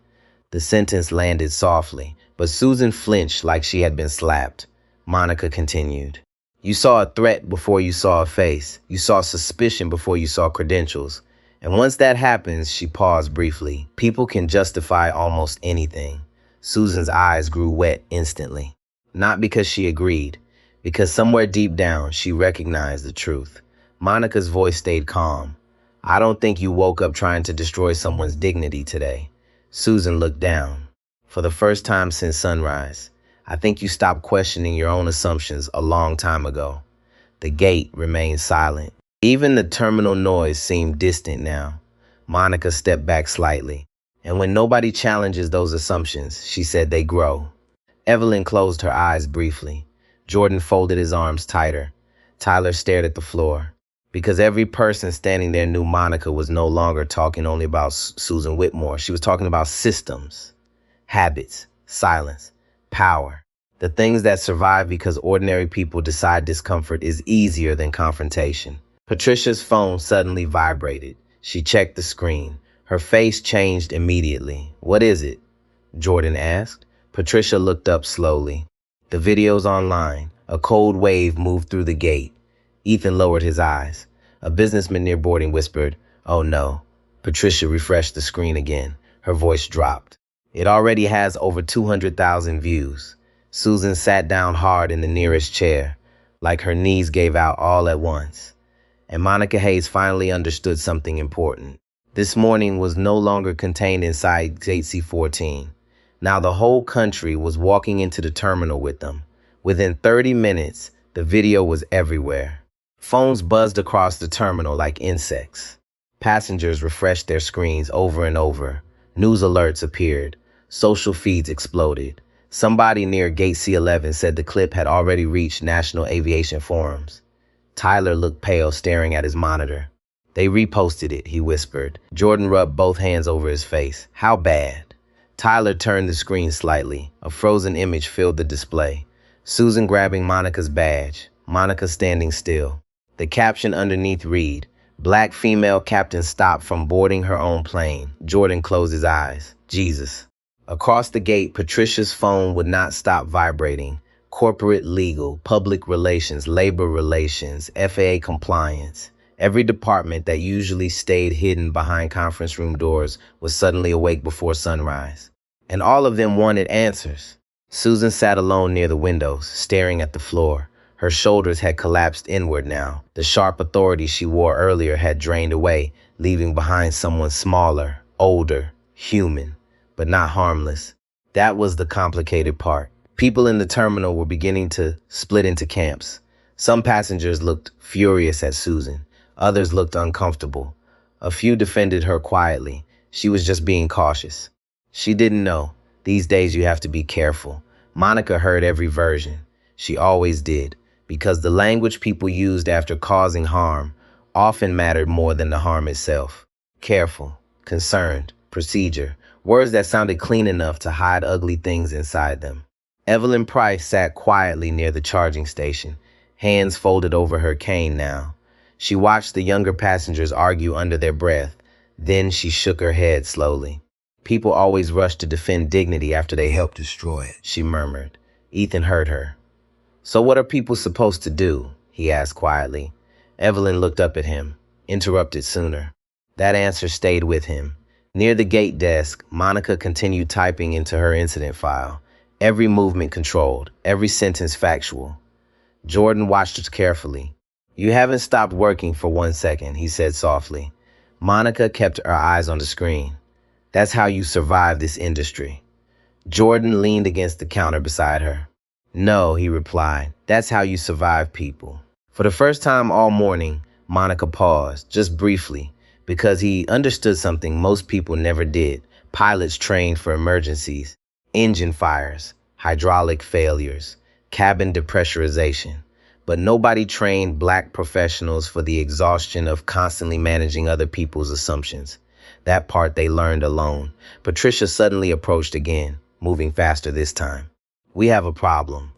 B: The sentence landed softly, but Susan flinched like she had been slapped. Monica continued. "You saw a threat before you saw a face. You saw suspicion before you saw credentials. And once that happens," she paused briefly, "people can justify almost anything." Susan's eyes grew wet instantly. Not because she agreed, because somewhere deep down she recognized the truth. Monica's voice stayed calm. "I don't think you woke up trying to destroy someone's dignity today." Susan looked down. "For the first time since sunrise, I think you stopped questioning your own assumptions a long time ago." The gate remained silent. Even the terminal noise seemed distant now. Monica stepped back slightly. "And when nobody challenges those assumptions," she said, "they grow." Evelyn closed her eyes briefly. Jordan folded his arms tighter. Tyler stared at the floor. Because every person standing there knew Monica was no longer talking only about Susan Whitmore. She was talking about systems, habits, silence, power. The things that survive because ordinary people decide discomfort is easier than confrontation. Patricia's phone suddenly vibrated. She checked the screen. Her face changed immediately. "What is it?" Jordan asked. Patricia looked up slowly. "The video's online." A cold wave moved through the gate. Ethan lowered his eyes. A businessman near boarding whispered, "Oh no." Patricia refreshed the screen again. Her voice dropped. "It already has over 200,000 views." Susan sat down hard in the nearest chair, like her knees gave out all at once. And Monica Hayes finally understood something important. This morning was no longer contained inside Gate C-14. Now the whole country was walking into the terminal with them. Within 30 minutes, the video was everywhere. Phones buzzed across the terminal like insects. Passengers refreshed their screens over and over. News alerts appeared. Social feeds exploded. Somebody near Gate C-11 said the clip had already reached national aviation forums. Tyler looked pale, staring at his monitor. "They reposted it," he whispered. Jordan rubbed both hands over his face. "How bad?" Tyler turned the screen slightly. A frozen image filled the display. Susan grabbing Monica's badge. Monica standing still. The caption underneath read, "Black female captain stopped from boarding her own plane." Jordan closed his eyes. Jesus. Across the gate, Patricia's phone would not stop vibrating. Corporate legal, public relations, labor relations, FAA compliance. Every department that usually stayed hidden behind conference room doors was suddenly awake before sunrise. And all of them wanted answers. Susan sat alone near the windows, staring at the floor. Her shoulders had collapsed inward now. The sharp authority she wore earlier had drained away, leaving behind someone smaller, older, human, but not harmless. That was the complicated part. People in the terminal were beginning to split into camps. Some passengers looked furious at Susan. Others looked uncomfortable. A few defended her quietly. She was just being cautious. She didn't know. These days you have to be careful. Monica heard every version. She always did, because the language people used after causing harm often mattered more than the harm itself. Careful, concerned, procedure, words that sounded clean enough to hide ugly things inside them. Evelyn Price sat quietly near the charging station, hands folded over her cane now. She watched the younger passengers argue under their breath. Then she shook her head slowly. "People always rush to defend dignity after they help destroy it," she murmured. Ethan heard her. "So what are people supposed to do?" he asked quietly. Evelyn looked up at him, interrupted sooner. That answer stayed with him. Near the gate desk, Monica continued typing into her incident file. every movement controlled, every sentence factual. Jordan watched her carefully. You haven't stopped working for 1 second, he said softly. Monica kept her eyes on the screen. That's how you survive this industry. Jordan leaned against the counter beside her. No, he replied. That's how you survive people. For the first time all morning, Monica paused, just briefly, because he understood something most people never did. Pilots trained for emergencies, engine fires, hydraulic failures, cabin depressurization. But nobody trained black professionals for the exhaustion of constantly managing other people's assumptions. That part they learned alone. Patricia suddenly approached again, moving faster this time. We have a problem.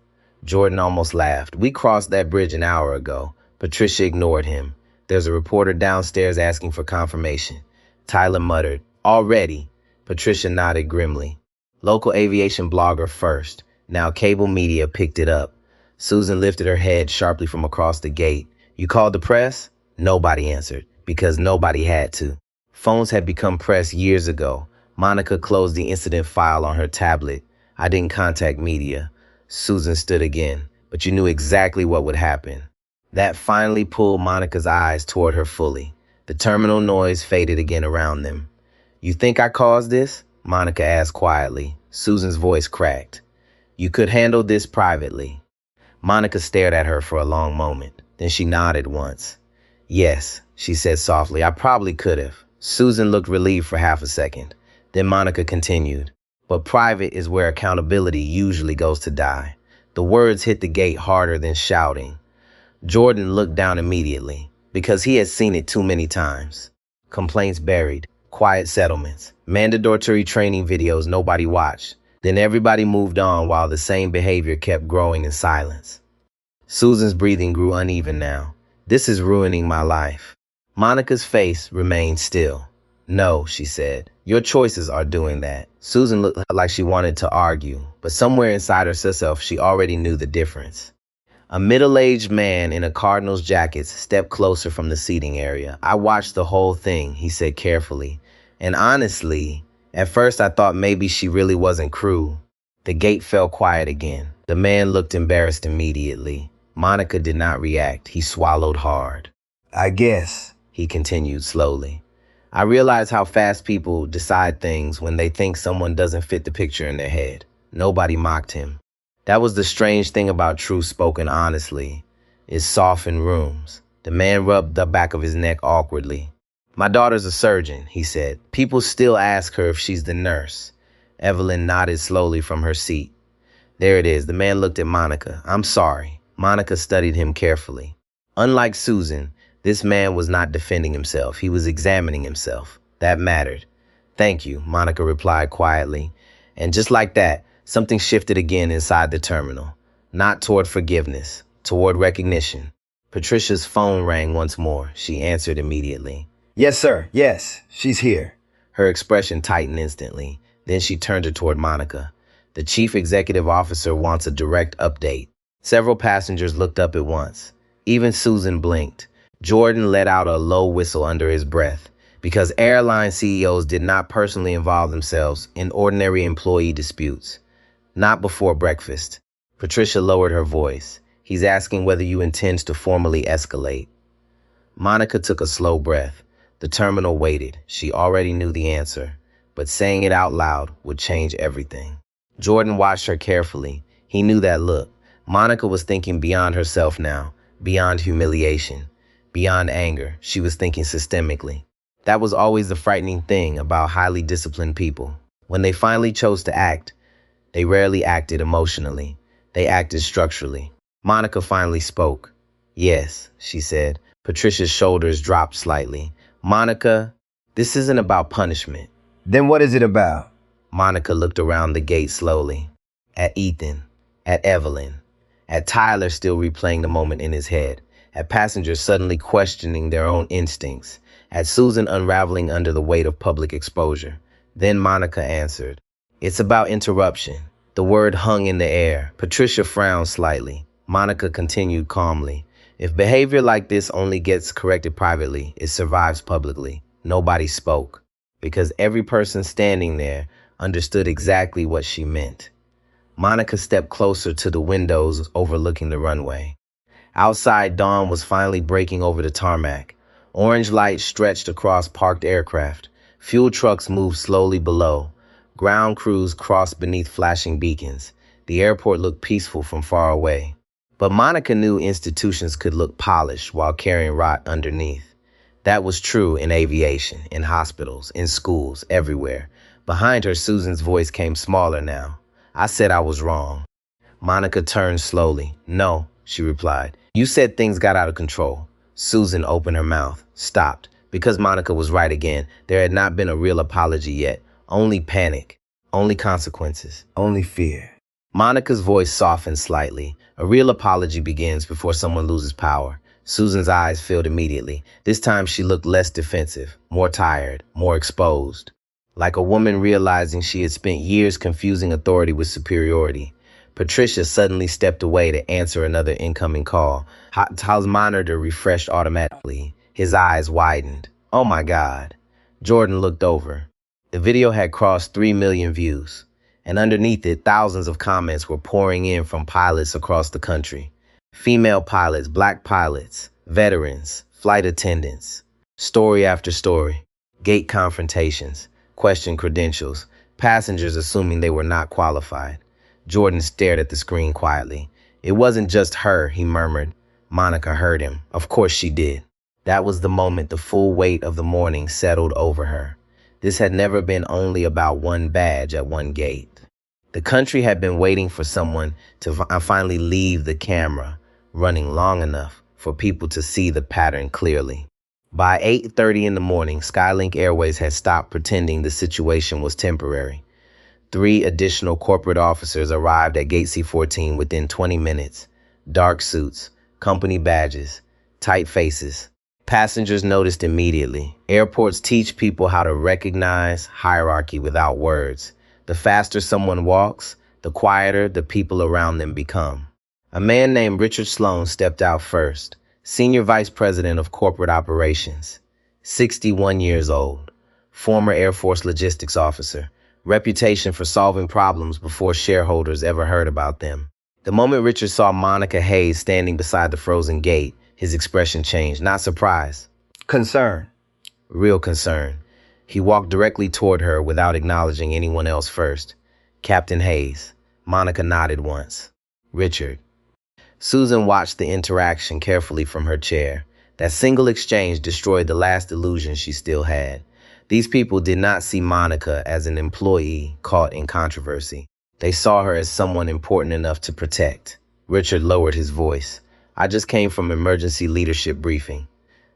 B: Jordan almost laughed. We crossed that bridge an hour ago. Patricia ignored him. There's a reporter downstairs asking for confirmation. Tyler muttered, Already? Patricia nodded grimly. Local aviation blogger first. Now cable media picked it up. Susan lifted her head sharply from across the gate. You called the press? Nobody answered, because nobody had to. Phones had become press years ago. Monica closed the incident file on her tablet. I didn't contact media. Susan stood again, but you knew exactly what would happen. That finally pulled Monica's eyes toward her fully. The terminal noise faded again around them. You think I caused this? Monica asked quietly. Susan's voice cracked. You could handle this privately. Monica stared at her for a long moment. Then she nodded once. Yes, she said softly, I probably could have. Susan looked relieved for half a second. Then Monica continued. But private is where accountability usually goes to die. The words hit the gate harder than shouting. Jordan looked down immediately, because he had seen it too many times. Complaints buried, quiet settlements, mandatory training videos nobody watched. Then everybody moved on while the same behavior kept growing in silence. Susan's breathing grew uneven now. This is ruining my life. Monica's face remained still. No, she said. Your choices are doing that. Susan looked like she wanted to argue, but somewhere inside herself she already knew the difference. A middle-aged man in a Cardinals jacket stepped closer from the seating area. I watched the whole thing, he said carefully. And honestly, at first I thought maybe she really wasn't cruel. The gate fell quiet again. The man looked embarrassed immediately. Monica did not react. He swallowed hard.
C: I guess,
B: he continued slowly. I realize how fast people decide things when they think someone doesn't fit the picture in their head. Nobody mocked him. That was the strange thing about truth spoken honestly. It softened rooms. The man rubbed the back of his neck awkwardly. My daughter's a surgeon, he said. People still ask her if she's the nurse. Evelyn nodded slowly from her seat. There it is. The man looked at Monica. I'm sorry. Monica studied him carefully. Unlike Susan, this man was not defending himself. He was examining himself. That mattered. Thank you, Monica replied quietly. And just like that, something shifted again inside the terminal. Not toward forgiveness, toward recognition. Patricia's phone rang once more. She answered immediately.
C: Yes, sir. Yes, she's here.
B: Her expression tightened instantly. Then she turned her toward Monica. The chief executive officer wants a direct update. Several passengers looked up at once. Even Susan blinked. Jordan let out a low whistle under his breath, because airline CEOs did not personally involve themselves in ordinary employee disputes. Not before breakfast. Patricia lowered her voice. He's asking whether you intend to formally escalate. Monica took a slow breath. The terminal waited. She already knew the answer, but saying it out loud would change everything. Jordan watched her carefully. He knew that look. Monica was thinking beyond herself now, beyond humiliation, beyond anger. She was thinking systemically. That was always the frightening thing about highly disciplined people. When they finally chose to act, they rarely acted emotionally. They acted structurally. Monica finally spoke. Yes, she said. Patricia's shoulders dropped slightly. Monica, this isn't about punishment.
C: Then what is it about?
B: Monica looked around the gate slowly. At Ethan. At Evelyn. At Tyler still replaying the moment in his head. At passengers suddenly questioning their own instincts. At Susan unraveling under the weight of public exposure. Then Monica answered. It's about interruption. The word hung in the air. Patricia frowned slightly. Monica continued calmly. If behavior like this only gets corrected privately, it survives publicly. Nobody spoke, because every person standing there understood exactly what she meant. Monica stepped closer to the windows overlooking the runway. Outside, dawn was finally breaking over the tarmac. Orange lights stretched across parked aircraft. Fuel trucks moved slowly below. Ground crews crossed beneath flashing beacons. The airport looked peaceful from far away. But Monica knew institutions could look polished while carrying rot underneath. That was true in aviation, in hospitals, in schools, everywhere. Behind her, Susan's voice came smaller now. I said I was wrong. Monica turned slowly. No, she replied. You said things got out of control. Susan opened her mouth, stopped. Because Monica was right again, there had not been a real apology yet. Only panic. Only consequences.
C: Only fear.
B: Monica's voice softened slightly. A real apology begins before someone loses power. Susan's eyes filled immediately. This time she looked less defensive, more tired, more exposed. Like a woman realizing she had spent years confusing authority with superiority. Patricia suddenly stepped away to answer another incoming call. His monitor refreshed automatically. His eyes widened. Oh my God. Jordan looked over. The video had crossed 3 million views, and underneath it, thousands of comments were pouring in from pilots across the country. Female pilots, black pilots, veterans, flight attendants. Story after story. Gate confrontations, questioned credentials, passengers assuming they were not qualified. Jordan stared at the screen quietly. It wasn't just her, he murmured. Monica heard him. Of course she did. That was the moment the full weight of the morning settled over her. This had never been only about one badge at one gate. The country had been waiting for someone to finally leave the camera running long enough for people to see the pattern clearly. By 8:30 in the morning, Skylink Airways had stopped pretending the situation was temporary. 3 additional corporate officers arrived at Gate C-14 within 20 minutes. Dark suits, company badges, tight faces. Passengers noticed immediately. Airports teach people how to recognize hierarchy without words. The faster someone walks, the quieter the people around them become. A man named Richard Sloan stepped out first, Senior Vice President of Corporate Operations, 61 years old, former Air Force logistics officer, reputation for solving problems before shareholders ever heard about them. The moment Richard saw Monica Hayes standing beside the frozen gate, his expression changed. Not surprise.
C: Concern.
B: Real concern. He walked directly toward her without acknowledging anyone else first. Captain Hayes. Monica nodded once. Richard. Susan watched the interaction carefully from her chair. That single exchange destroyed the last illusion she still had. These people did not see Monica as an employee caught in controversy. They saw her as someone important enough to protect. Richard lowered his voice. I just came from emergency leadership briefing.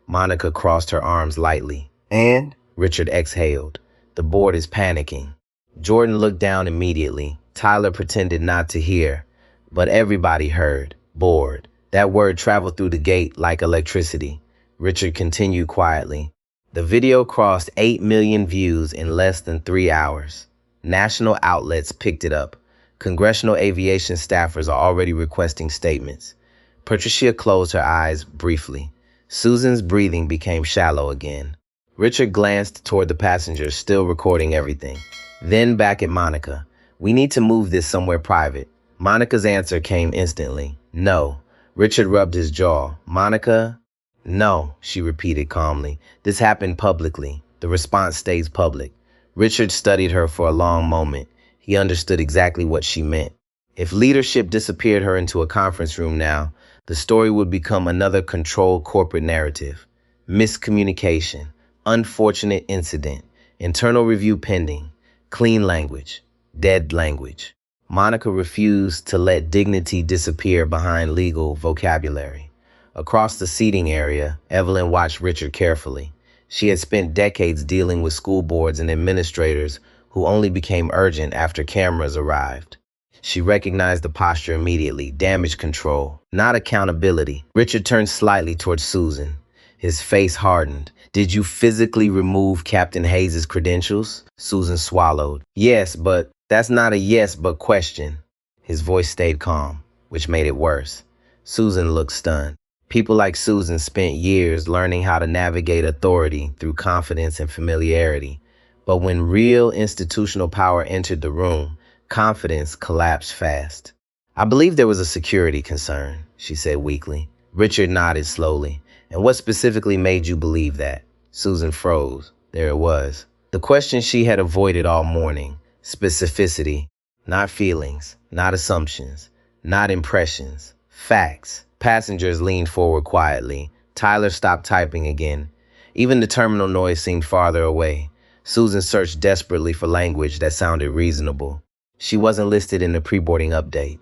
B: Monica crossed her arms lightly.
C: And?
B: Richard exhaled. The board is panicking. Jordan looked down immediately. Tyler pretended not to hear, but everybody heard. Board. That word traveled through the gate like electricity. Richard continued quietly. The video crossed 8 million views in less than 3 hours. National outlets picked it up. Congressional aviation staffers are already requesting statements. Patricia closed her eyes briefly. Susan's breathing became shallow again. Richard glanced toward the passengers, still recording everything. Then back at Monica. We need to move this somewhere private. Monica's answer came instantly. No. Richard rubbed his jaw. Monica? No, she repeated calmly. This happened publicly. The response stays public. Richard studied her for a long moment. He understood exactly what she meant. If leadership disappeared her into a conference room now, the story would become another controlled corporate narrative. Miscommunication, unfortunate incident, internal review pending, clean language, dead language. Monica refused to let dignity disappear behind legal vocabulary. Across the seating area, Evelyn watched Richard carefully. She had spent decades dealing with school boards and administrators who only became urgent after cameras arrived. She recognized the posture immediately. Damage control, not accountability. Richard turned slightly towards Susan. His face hardened. Did you physically remove Captain Hayes' credentials? Susan swallowed. Yes, but that's not a yes but question. His voice stayed calm, which made it worse. Susan looked stunned. People like Susan spent years learning how to navigate authority through confidence and familiarity. But when real institutional power entered the room, Confidence collapsed fast. I believe there was a security concern, she said weakly. Richard nodded slowly. And what specifically made you believe that? Susan froze. There it was. The question she had avoided all morning. Specificity. Not feelings. Not assumptions. Not impressions. Facts. Passengers leaned forward quietly. Tyler stopped typing again. Even the terminal noise seemed farther away. Susan searched desperately for language that sounded reasonable. She wasn't listed in the pre-boarding update.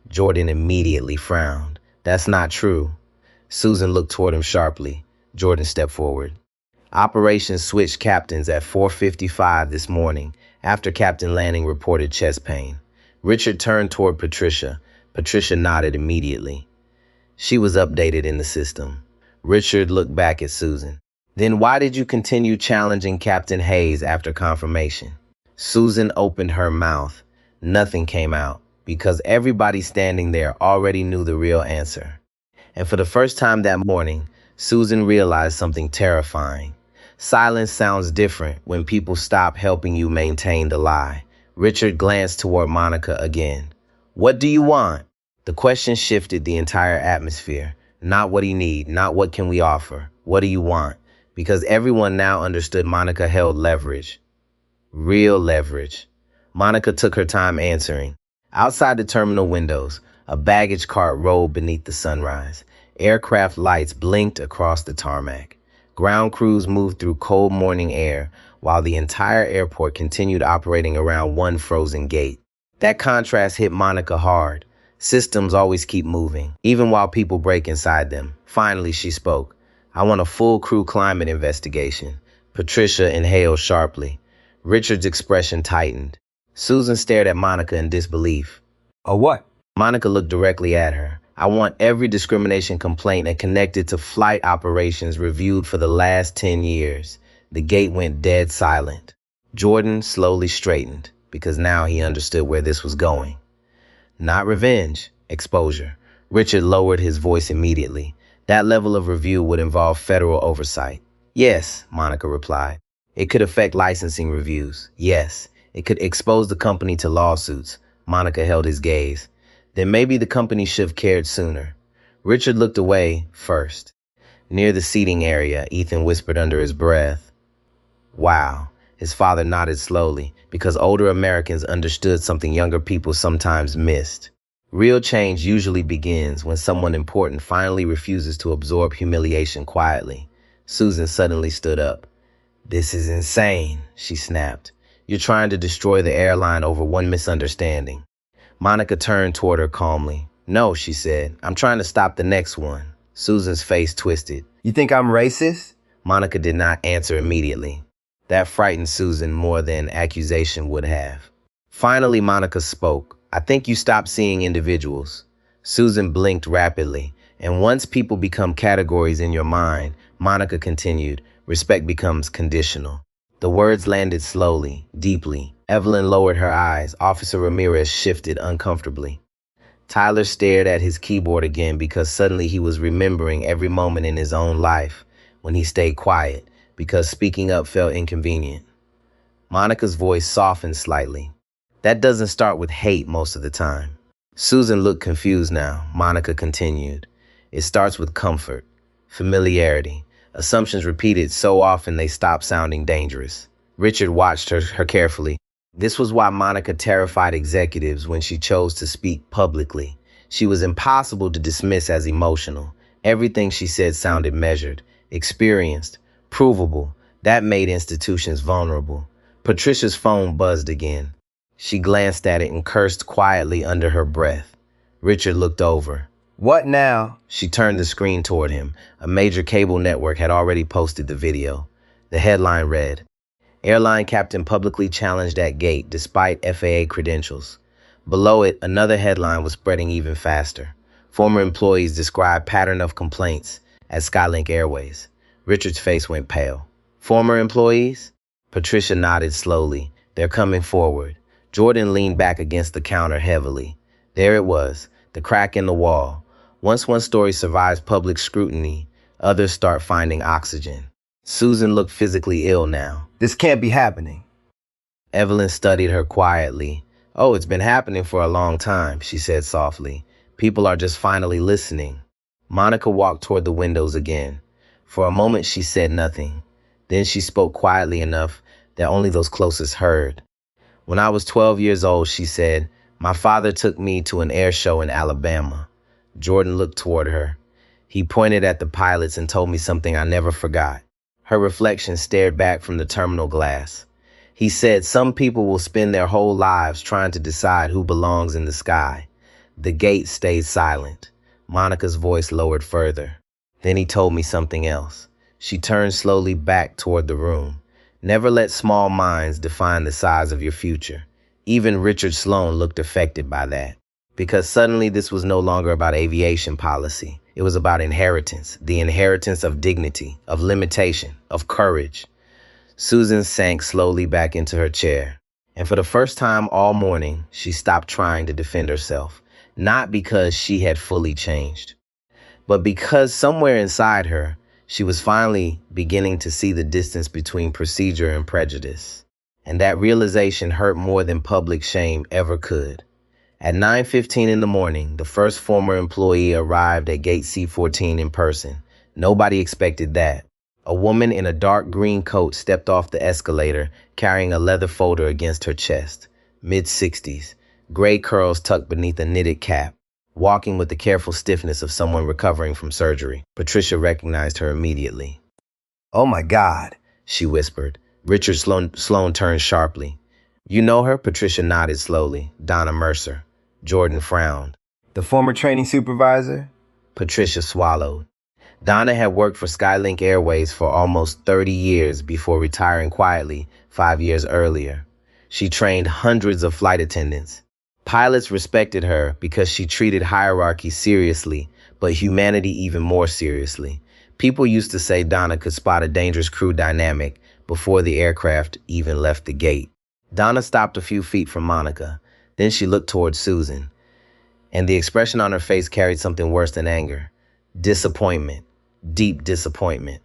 B: Jordan immediately frowned. That's not true. Susan looked toward him sharply. Jordan stepped forward. Operations switched captains at 4:55 this morning after Captain Lanning reported chest pain. Richard turned toward Patricia. Patricia nodded immediately. She was updated in the system. Richard looked back at Susan. Then why did you continue challenging Captain Hayes after confirmation? Susan opened her mouth. Nothing came out because everybody standing there already knew the real answer. And for the first time that morning, Susan realized something terrifying. Silence sounds different when people stop helping you maintain the lie. Richard glanced toward Monica again. What do you want? The question shifted the entire atmosphere. Not what do you need, not what can we offer. What do you want? Because everyone now understood Monica held leverage. Real leverage. Monica took her time answering. Outside the terminal windows, a baggage cart rolled beneath the sunrise. Aircraft lights blinked across the tarmac. Ground crews moved through cold morning air, while the entire airport continued operating around one frozen gate. That contrast hit Monica hard. Systems always keep moving, even while people break inside them. Finally, she spoke. I want a full crew climate investigation. Patricia inhaled sharply. Richard's expression tightened. Susan stared at Monica in disbelief.
C: A what?
B: Monica looked directly at her. I want every discrimination complaint and connected to flight operations reviewed for the last 10 years. The gate went dead silent. Jordan slowly straightened, because now he understood where this was going. Not revenge, exposure. Richard lowered his voice immediately. That level of review would involve federal oversight. Yes, Monica replied. It could affect licensing reviews. Yes. It could expose the company to lawsuits. Monica held his gaze. Then maybe the company should have cared sooner. Richard looked away first. Near the seating area, Ethan whispered under his breath. Wow. His father nodded slowly, because older Americans understood something younger people sometimes missed. Real change usually begins when someone important finally refuses to absorb humiliation quietly. Susan suddenly stood up. This is insane, she snapped. You're trying to destroy the airline over one misunderstanding. Monica turned toward her calmly. No, she said. I'm trying to stop the next one. Susan's face twisted.
C: You think I'm racist?
B: Monica did not answer immediately. That frightened Susan more than accusation would have. Finally, Monica spoke. I think you stopped seeing individuals. Susan blinked rapidly. And once people become categories in your mind, Monica continued, respect becomes conditional. The words landed slowly, deeply. Evelyn lowered her eyes. Officer Ramirez shifted uncomfortably. Tyler stared at his keyboard again because suddenly he was remembering every moment in his own life when he stayed quiet because speaking up felt inconvenient. Monica's voice softened slightly. That doesn't start with hate most of the time. Susan looked confused now. Monica continued. It starts with comfort, familiarity. Assumptions repeated so often they stopped sounding dangerous. Richard watched her carefully. This was why Monica terrified executives when she chose to speak publicly. She was impossible to dismiss as emotional. Everything she said sounded measured, experienced, provable. That made institutions vulnerable. Patricia's phone buzzed again. She glanced at it and cursed quietly under her breath. Richard looked over.
C: What now?
B: She turned the screen toward him. A major cable network had already posted the video. The headline read, Airline captain publicly challenged at gate despite FAA credentials. Below it, another headline was spreading even faster. Former employees described pattern of complaints at Skylink Airways. Richard's face went pale. Former employees? Patricia nodded slowly. They're coming forward. Jordan leaned back against the counter heavily. There it was, the crack in the wall. Once one story survives public scrutiny, others start finding oxygen. Susan looked physically ill now.
C: This can't be happening.
B: Evelyn studied her quietly. Oh, it's been happening for a long time, she said softly. People are just finally listening. Monica walked toward the windows again. For a moment, she said nothing. Then she spoke quietly enough that only those closest heard. When I was 12 years old, she said, my father took me to an air show in Alabama. Jordan looked toward her. He pointed at the pilots and told me something I never forgot. Her reflection stared back from the terminal glass. He said some people will spend their whole lives trying to decide who belongs in the sky. The gate stayed silent. Monica's voice lowered further. Then he told me something else. She turned slowly back toward the room. Never let small minds define the size of your future. Even Richard Sloan looked affected by that. Because suddenly this was no longer about aviation policy. It was about inheritance, the inheritance of dignity, of limitation, of courage. Susan sank slowly back into her chair. And for the first time all morning, she stopped trying to defend herself. Not because she had fully changed, but because somewhere inside her, she was finally beginning to see the distance between procedure and prejudice. And that realization hurt more than public shame ever could. At 9:15 in the morning, the first former employee arrived at Gate C14 in person. Nobody expected that. A woman in a dark green coat stepped off the escalator, carrying a leather folder against her chest. Mid-60s, gray curls tucked beneath a knitted cap, walking with the careful stiffness of someone recovering from surgery. Patricia recognized her immediately.
C: Oh my God.
B: She whispered. Richard Sloan turned sharply. You know her? Patricia nodded slowly. Donna Mercer. Jordan frowned.
C: The former training supervisor?
B: Patricia swallowed. Donna had worked for Skylink Airways for almost 30 years before retiring quietly 5 years earlier. She trained hundreds of flight attendants. Pilots respected her because she treated hierarchy seriously, but humanity even more seriously. People used to say Donna could spot a dangerous crew dynamic before the aircraft even left the gate. Donna stopped a few feet from Monica. Then she looked toward Susan, and the expression on her face carried something worse than anger. Disappointment. Deep disappointment.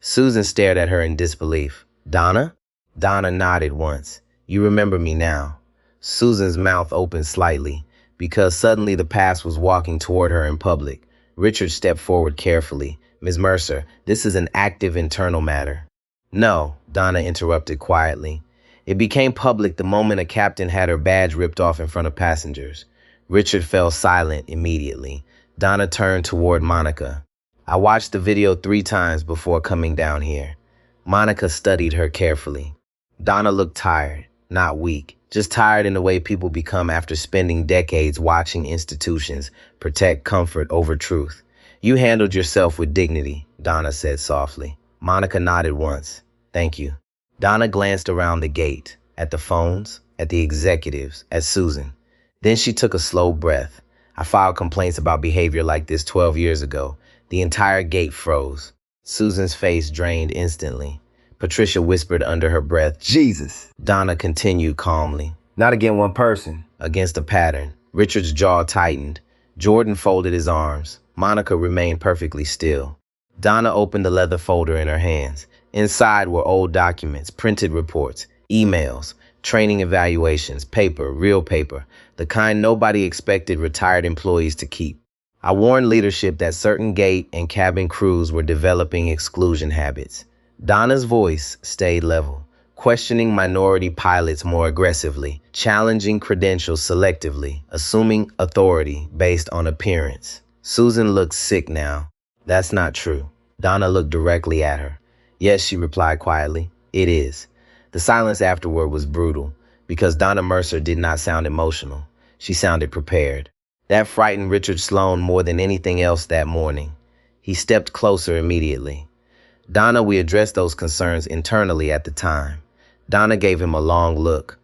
B: Susan stared at her in disbelief. Donna? Donna nodded once. You remember me now. Susan's mouth opened slightly, because suddenly the past was walking toward her in public. Richard stepped forward carefully. Ms. Mercer, this is an active internal matter. No, Donna interrupted quietly. It became public the moment a captain had her badge ripped off in front of passengers. Richard fell silent immediately. Donna turned toward Monica. I watched the video 3 times before coming down here. Monica studied her carefully. Donna looked tired, not weak, just tired in the way people become after spending decades watching institutions protect comfort over truth. You handled yourself with dignity, Donna said softly. Monica nodded once. Thank you. Donna glanced around the gate, at the phones, at the executives, at Susan. Then she took a slow breath. I filed complaints about behavior like this 12 years ago. The entire gate froze. Susan's face drained instantly. Patricia whispered under her breath, Jesus. Donna continued calmly.
C: Not against one person.
B: Against a pattern. Richard's jaw tightened. Jordan folded his arms. Monica remained perfectly still. Donna opened the leather folder in her hands. Inside were old documents, printed reports, emails, training evaluations, paper, real paper, the kind nobody expected retired employees to keep. I warned leadership that certain gate and cabin crews were developing exclusion habits. Donna's voice stayed level, questioning minority pilots more aggressively, challenging credentials selectively, assuming authority based on appearance. Susan looked sick now. That's not true. Donna looked directly at her. Yes, she replied quietly. It is. The silence afterward was brutal, because Donna Mercer did not sound emotional. She sounded prepared. That frightened Richard Sloan more than anything else that morning. He stepped closer immediately. Donna, we addressed those concerns internally at the time. Donna gave him a long look.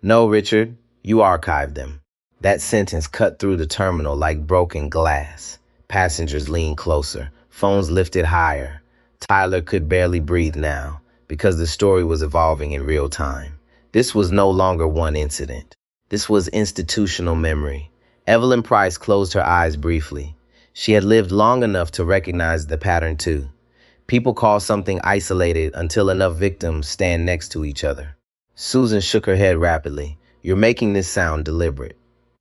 B: No, Richard, you archived them. That sentence cut through the terminal like broken glass. Passengers leaned closer, phones lifted higher. Tyler could barely breathe now, because the story was evolving in real time. This was no longer one incident. This was institutional memory. Evelyn Price closed her eyes briefly. She had lived long enough to recognize the pattern too. People call something isolated until enough victims stand next to each other. Susan shook her head rapidly. You're making this sound deliberate.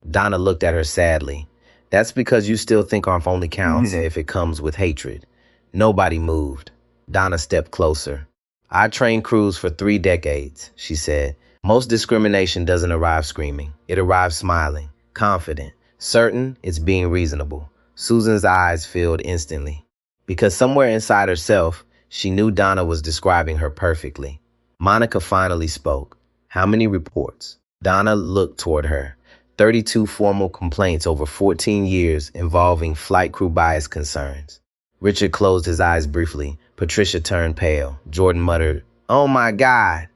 B: Donna looked at her sadly. That's because you still think off only counts if it comes with hatred. Nobody moved. Donna stepped closer. I trained crews for 3 decades, she said. Most discrimination doesn't arrive screaming. It arrives smiling, confident, certain it's being reasonable. Susan's eyes filled instantly. Because somewhere inside herself, she knew Donna was describing her perfectly. Monica finally spoke. How many reports? Donna looked toward her. 32 formal complaints over 14 years involving flight crew bias concerns. Richard closed his eyes briefly. Patricia turned pale. Jordan muttered, "Oh my God."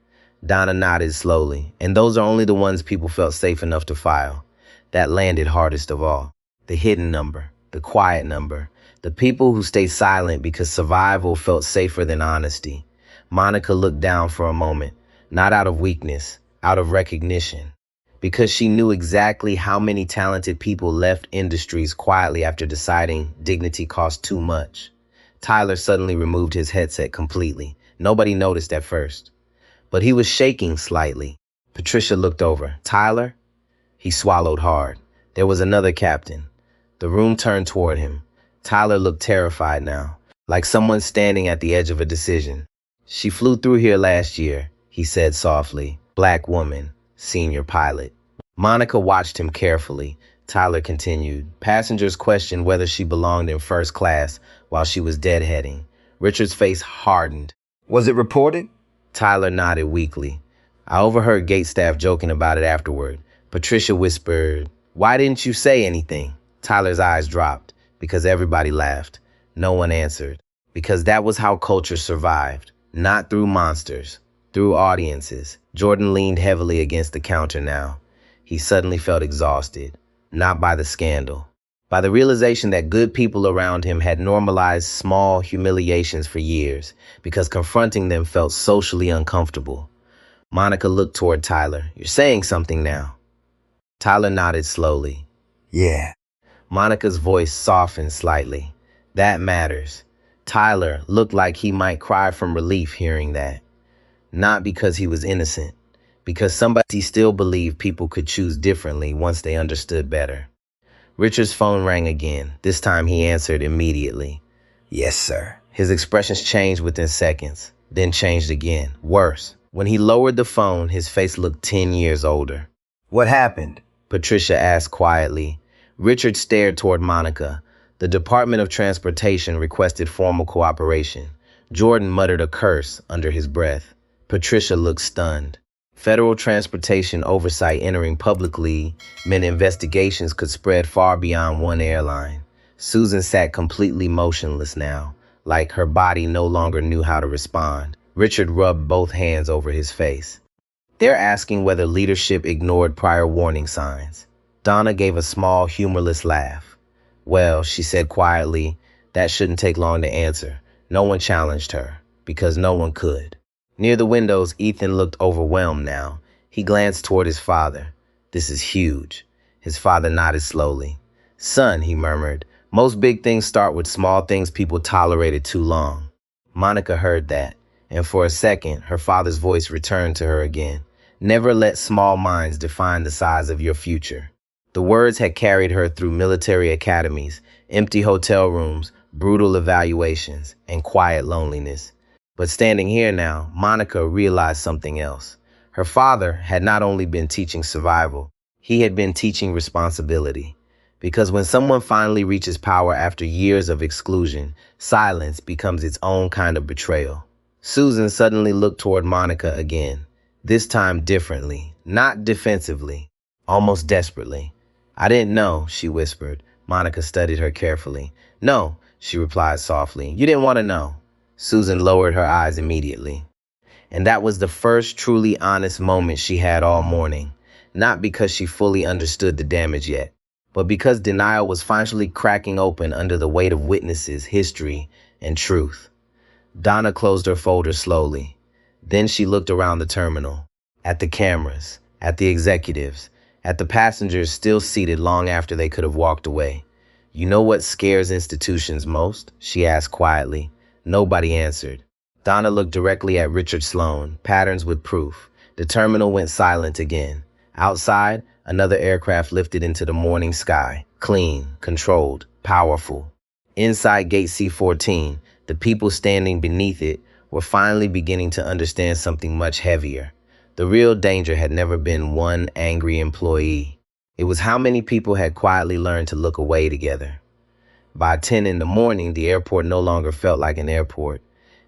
B: Donna nodded slowly. And those are only the ones people felt safe enough to file. That landed hardest of all. The hidden number. The quiet number. The people who stay silent because survival felt safer than honesty. Monica looked down for a moment. Not out of weakness. Out of recognition. Because she knew exactly how many talented people left industries quietly after deciding dignity cost too much. Tyler suddenly removed his headset completely. Nobody noticed at first. But he was shaking slightly. Patricia looked over. Tyler? He swallowed hard. There was another captain. The room turned toward him. Tyler looked terrified now, like someone standing at the edge of a decision. She flew through here last year, he said softly. Black woman, senior pilot. Monica watched him carefully. Tyler continued. Passengers questioned whether she belonged in first class while she was deadheading. Richard's face hardened.
C: Was it reported?
B: Tyler nodded weakly. I overheard gate staff joking about it afterward. Patricia whispered, "Why didn't you say anything?" Tyler's eyes dropped. Because everybody laughed. No one answered. Because that was how culture survived. Not through monsters. Through audiences. Jordan leaned heavily against the counter now. He suddenly felt exhausted. Not by the scandal. By the realization that good people around him had normalized small humiliations for years because confronting them felt socially uncomfortable. Monica looked toward Tyler. You're saying something now. Tyler nodded slowly.
C: Yeah.
B: Monica's voice softened slightly. That matters. Tyler looked like he might cry from relief hearing that. Not because he was innocent. Because somebody still believed people could choose differently once they understood better. Richard's phone rang again. This time he answered immediately.
C: Yes, sir.
B: His expressions changed within seconds, then changed again. Worse. When he lowered the phone, his face looked 10 years older.
C: What happened?
B: Patricia asked quietly. Richard stared toward Monica. The Department of Transportation requested formal cooperation. Jordan muttered a curse under his breath. Patricia looked stunned. Federal transportation oversight entering publicly meant investigations could spread far beyond one airline. Susan sat completely motionless now, like her body no longer knew how to respond. Richard rubbed both hands over his face. They're asking whether leadership ignored prior warning signs. Donna gave a small, humorless laugh. Well, she said quietly, that shouldn't take long to answer. No one challenged her, because no one could. Near the windows, Ethan looked overwhelmed now. He glanced toward his father. This is huge. His father nodded slowly. Son, he murmured, most big things start with small things people tolerated too long. Monica heard that, and for a second, her father's voice returned to her again. Never let small minds define the size of your future. The words had carried her through military academies, empty hotel rooms, brutal evaluations, and quiet loneliness. But standing here now, Monica realized something else. Her father had not only been teaching survival, he had been teaching responsibility. Because when someone finally reaches power after years of exclusion, silence becomes its own kind of betrayal. Susan suddenly looked toward Monica again, this time differently, not defensively, almost desperately. I didn't know, she whispered. Monica studied her carefully. No, she replied softly. You didn't want to know. Susan lowered her eyes immediately. And that was the first truly honest moment she had all morning. Not because she fully understood the damage yet, but because denial was finally cracking open under the weight of witnesses, history, and truth. Donna closed her folder slowly. Then she looked around the terminal, at the cameras, at the executives, at the passengers still seated long after they could have walked away. You know what scares institutions most? She asked quietly. Nobody answered. Donna looked directly at Richard Sloan, patterns with proof. The terminal went silent again. Outside, another aircraft lifted into the morning sky, clean, controlled, powerful. Inside Gate C-14, the people standing beneath it were finally beginning to understand something much heavier. The real danger had never been one angry employee. It was how many people had quietly learned to look away together. By 10 in the morning, the airport no longer felt like an airport.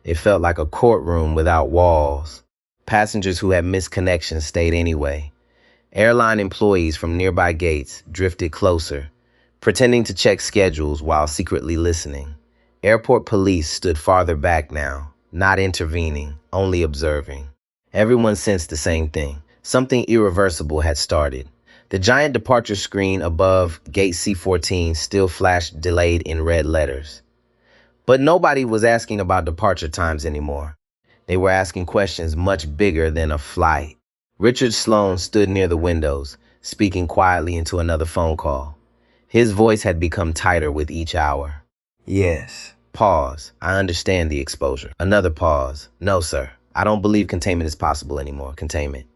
B: It felt like a courtroom without walls. Passengers who had missed connections stayed anyway. Airline employees from nearby gates drifted closer, pretending to check schedules while secretly listening. Airport police stood farther back now, not intervening, only observing. Everyone sensed the same thing. Something irreversible had started. The giant departure screen above Gate C-14 still flashed delayed in red letters. But nobody was asking about departure times anymore. They were asking questions much bigger than a flight. Richard Sloan stood near the windows, speaking quietly into another phone call. His voice had become tighter with each hour.
C: Yes.
B: Pause. I understand the exposure. Another pause. No, sir. I don't believe containment is possible anymore. Containment.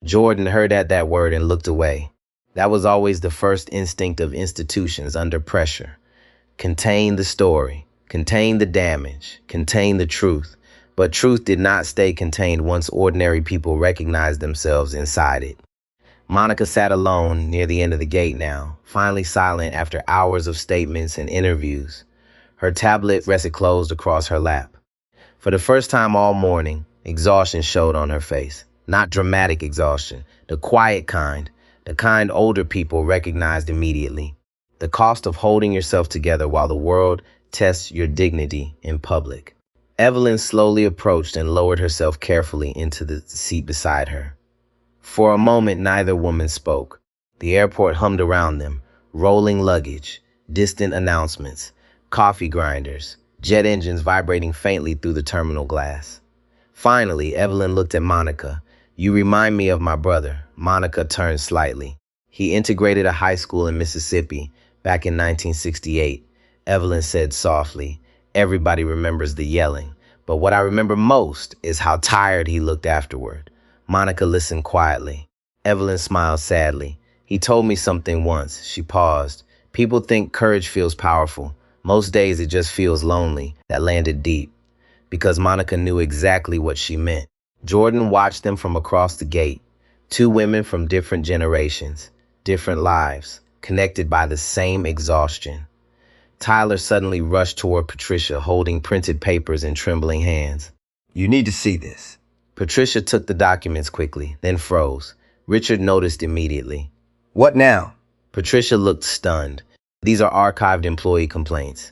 B: Jordan heard that word and looked away. That was always the first instinct of institutions under pressure. Contain the story, contain the damage, contain the truth. But truth did not stay contained once ordinary people recognized themselves inside it. Monica sat alone near the end of the gate now, finally silent after hours of statements and interviews. Her tablet rested closed across her lap. For the first time all morning, exhaustion showed on her face. Not dramatic exhaustion, the quiet kind, the kind older people recognized immediately. The cost of holding yourself together while the world tests your dignity in public. Evelyn slowly approached and lowered herself carefully into the seat beside her. For a moment, neither woman spoke. The airport hummed around them, rolling luggage, distant announcements, coffee grinders, jet engines vibrating faintly through the terminal glass. Finally, Evelyn looked at Monica. You remind me of my brother. Monica turned slightly. He integrated a high school in Mississippi back in 1968. Evelyn said softly. Everybody remembers the yelling, but what I remember most is how tired he looked afterward. Monica listened quietly. Evelyn smiled sadly. He told me something once. She paused. People think courage feels powerful. Most days it just feels lonely. That landed deep, because Monica knew exactly what she meant. Jordan watched them from across the gate. Two women from different generations, different lives, connected by the same exhaustion. Tyler suddenly rushed toward Patricia, holding printed papers in trembling hands.
C: You need to see this.
B: Patricia took the documents quickly, then froze. Richard noticed immediately.
C: What now?
B: Patricia looked stunned. These are archived employee complaints.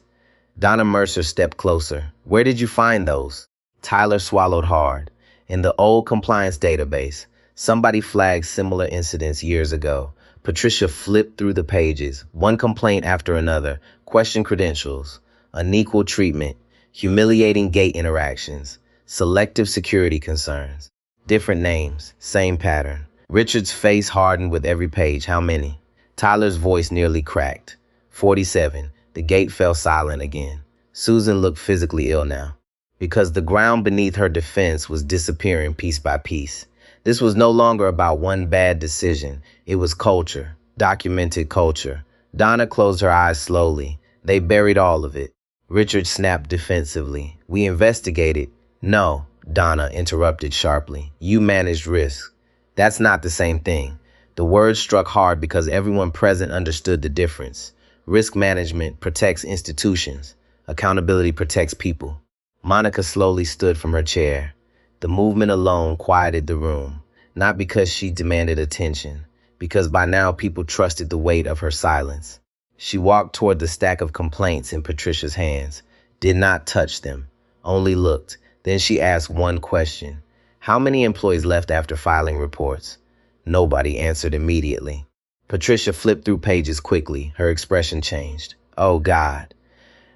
B: Donna Mercer stepped closer. Where did you find those? Tyler swallowed hard. In the old compliance database, somebody flagged similar incidents years ago. Patricia flipped through the pages, one complaint after another, questioned credentials, unequal treatment, humiliating gate interactions, selective security concerns, different names, same pattern. Richard's face hardened with every page. How many? Tyler's voice nearly cracked. 47. The gate fell silent again. Susan looked physically ill now, because the ground beneath her defense was disappearing piece by piece. This was no longer about one bad decision. It was culture, documented culture. Donna closed her eyes slowly. They buried all of it. Richard snapped defensively. We investigated. No, Donna interrupted sharply. You managed risk. That's not the same thing. The word struck hard because everyone present understood the difference. Risk management protects institutions. Accountability protects people. Monica slowly stood from her chair. The movement alone quieted the room, not because she demanded attention, because by now people trusted the weight of her silence. She walked toward the stack of complaints in Patricia's hands, did not touch them, only looked. Then she asked one question. How many employees left after filing reports? Nobody answered immediately. Patricia flipped through pages quickly. Her expression changed. Oh, God.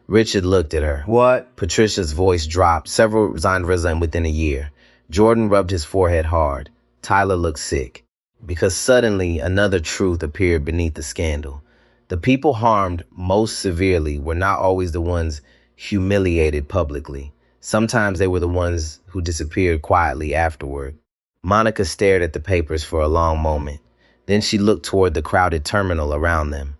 B: Richard looked at her.
C: What?
B: Patricia's voice dropped. Several resigned within a year. Jordan rubbed his forehead hard. Tyler looked sick, because suddenly another truth appeared beneath the scandal. The people harmed most severely were not always the ones humiliated publicly. Sometimes they were the ones who disappeared quietly afterward. Monica stared at the papers for a long moment. Then she looked toward the crowded terminal around them.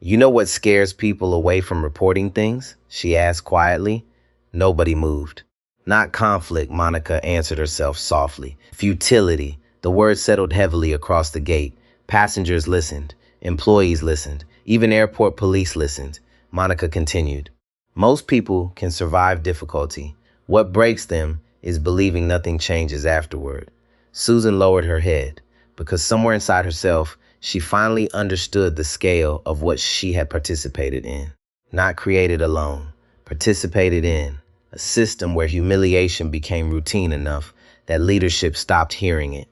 B: You know what scares people away from reporting things? She asked quietly. Nobody moved. Not conflict, Monica answered herself softly. Futility. The word settled heavily across the gate. Passengers listened. Employees listened. Even airport police listened. Monica continued. Most people can survive difficulty. What breaks them is believing nothing changes afterward. Susan lowered her head, because somewhere inside herself, she finally understood the scale of what she had participated in. Not created alone, participated in. A system where humiliation became routine enough that leadership stopped hearing it.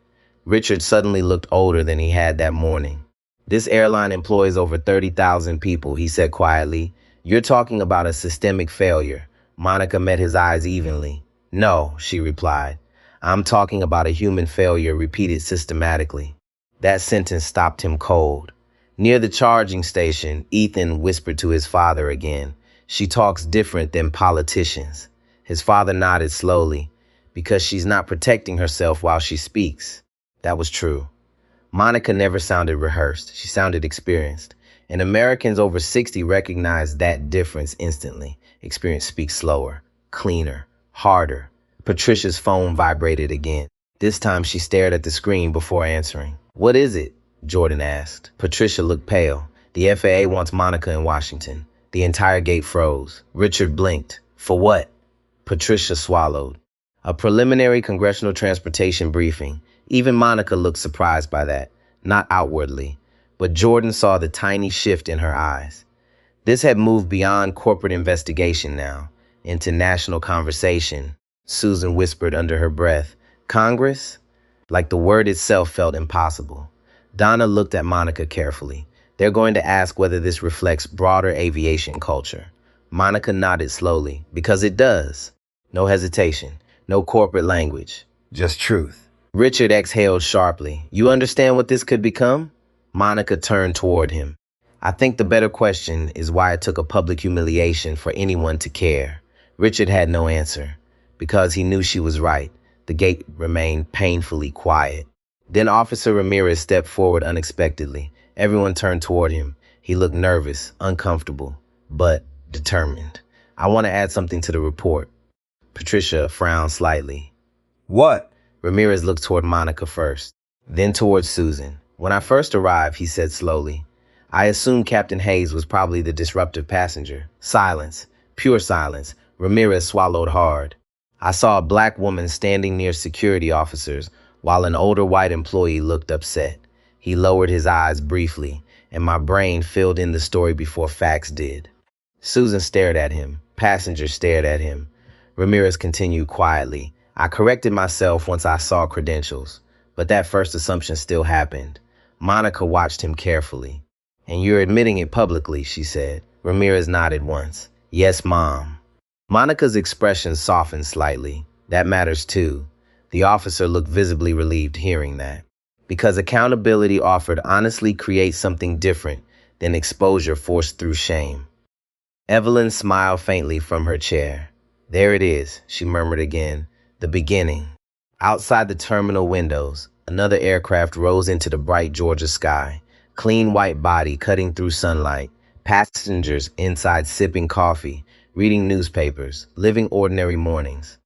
B: Richard suddenly looked older than he had that morning. This airline employs over 30,000 people, he said quietly. You're talking about a systemic failure. Monica met his eyes evenly. No, she replied. I'm talking about a human failure repeated systematically. That sentence stopped him cold. Near the charging station, Ethan whispered to his father again. She talks different than politicians. His father nodded slowly. Because she's not protecting herself while she speaks. That was true. Monica never sounded rehearsed. She sounded experienced. And Americans over 60 recognized that difference instantly. Experience speaks slower, cleaner, harder. Patricia's phone vibrated again. This time she stared at the screen before answering. What is it? Jordan asked. Patricia looked pale. The FAA wants Monica in Washington. The entire gate froze. Richard blinked. For what? Patricia swallowed. A preliminary congressional transportation briefing. Even Monica looked surprised by that. Not outwardly. But Jordan saw the tiny shift in her eyes. This had moved beyond corporate investigation now, into national conversation. Susan whispered under her breath. Congress? Like the word itself felt impossible. Donna looked at Monica carefully. They're going to ask whether this reflects broader aviation culture. Monica nodded slowly. Because it does. No hesitation. No corporate language.
C: Just truth.
B: Richard exhaled sharply. You understand what this could become? Monica turned toward him. I think the better question is why it took a public humiliation for anyone to care. Richard had no answer. Because he knew she was right. The gate remained painfully quiet. Then Officer Ramirez stepped forward unexpectedly. Everyone turned toward him. He looked nervous, uncomfortable, but determined. I want to add something to the report. Patricia frowned slightly.
C: What?
B: Ramirez looked toward Monica first, then toward Susan. When I first arrived, he said slowly, I assumed Captain Hayes was probably the disruptive passenger. Silence. Pure silence. Ramirez swallowed hard. I saw a black woman standing near security officers while an older white employee looked upset. He lowered his eyes briefly, and my brain filled in the story before facts did. Susan stared at him. Passengers stared at him. Ramirez continued quietly. I corrected myself once I saw credentials, but that first assumption still happened. Monica watched him carefully. And you're admitting it publicly, she said. Ramirez nodded once. Yes, Mom. Monica's expression softened slightly. That matters too. The officer looked visibly relieved hearing that. Because accountability offered honestly creates something different than exposure forced through shame. Evelyn smiled faintly from her chair. There it is, she murmured again. The beginning. Outside the terminal windows, another aircraft rose into the bright Georgia sky. Clean white body cutting through sunlight. Passengers inside sipping coffee, reading newspapers, living ordinary mornings.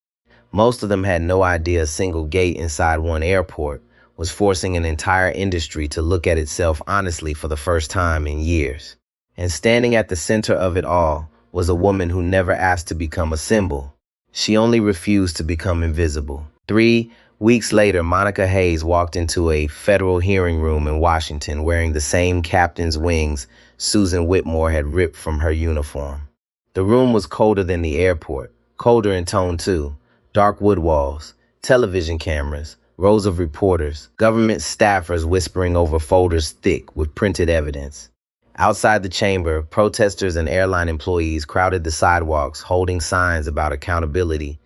B: Most of them had no idea a single gate inside one airport was forcing an entire industry to look at itself honestly for the first time in years. And standing at the center of it all was a woman who never asked to become a symbol. She only refused to become invisible. 3 weeks later, Monica Hayes walked into a federal hearing room in Washington wearing the same captain's wings Susan Whitmore had ripped from her uniform. The room was colder than the airport, colder in tone too. Dark wood walls, television cameras, rows of reporters, government staffers whispering over folders thick with printed evidence. Outside the chamber, protesters and airline employees crowded the sidewalks holding signs about accountability,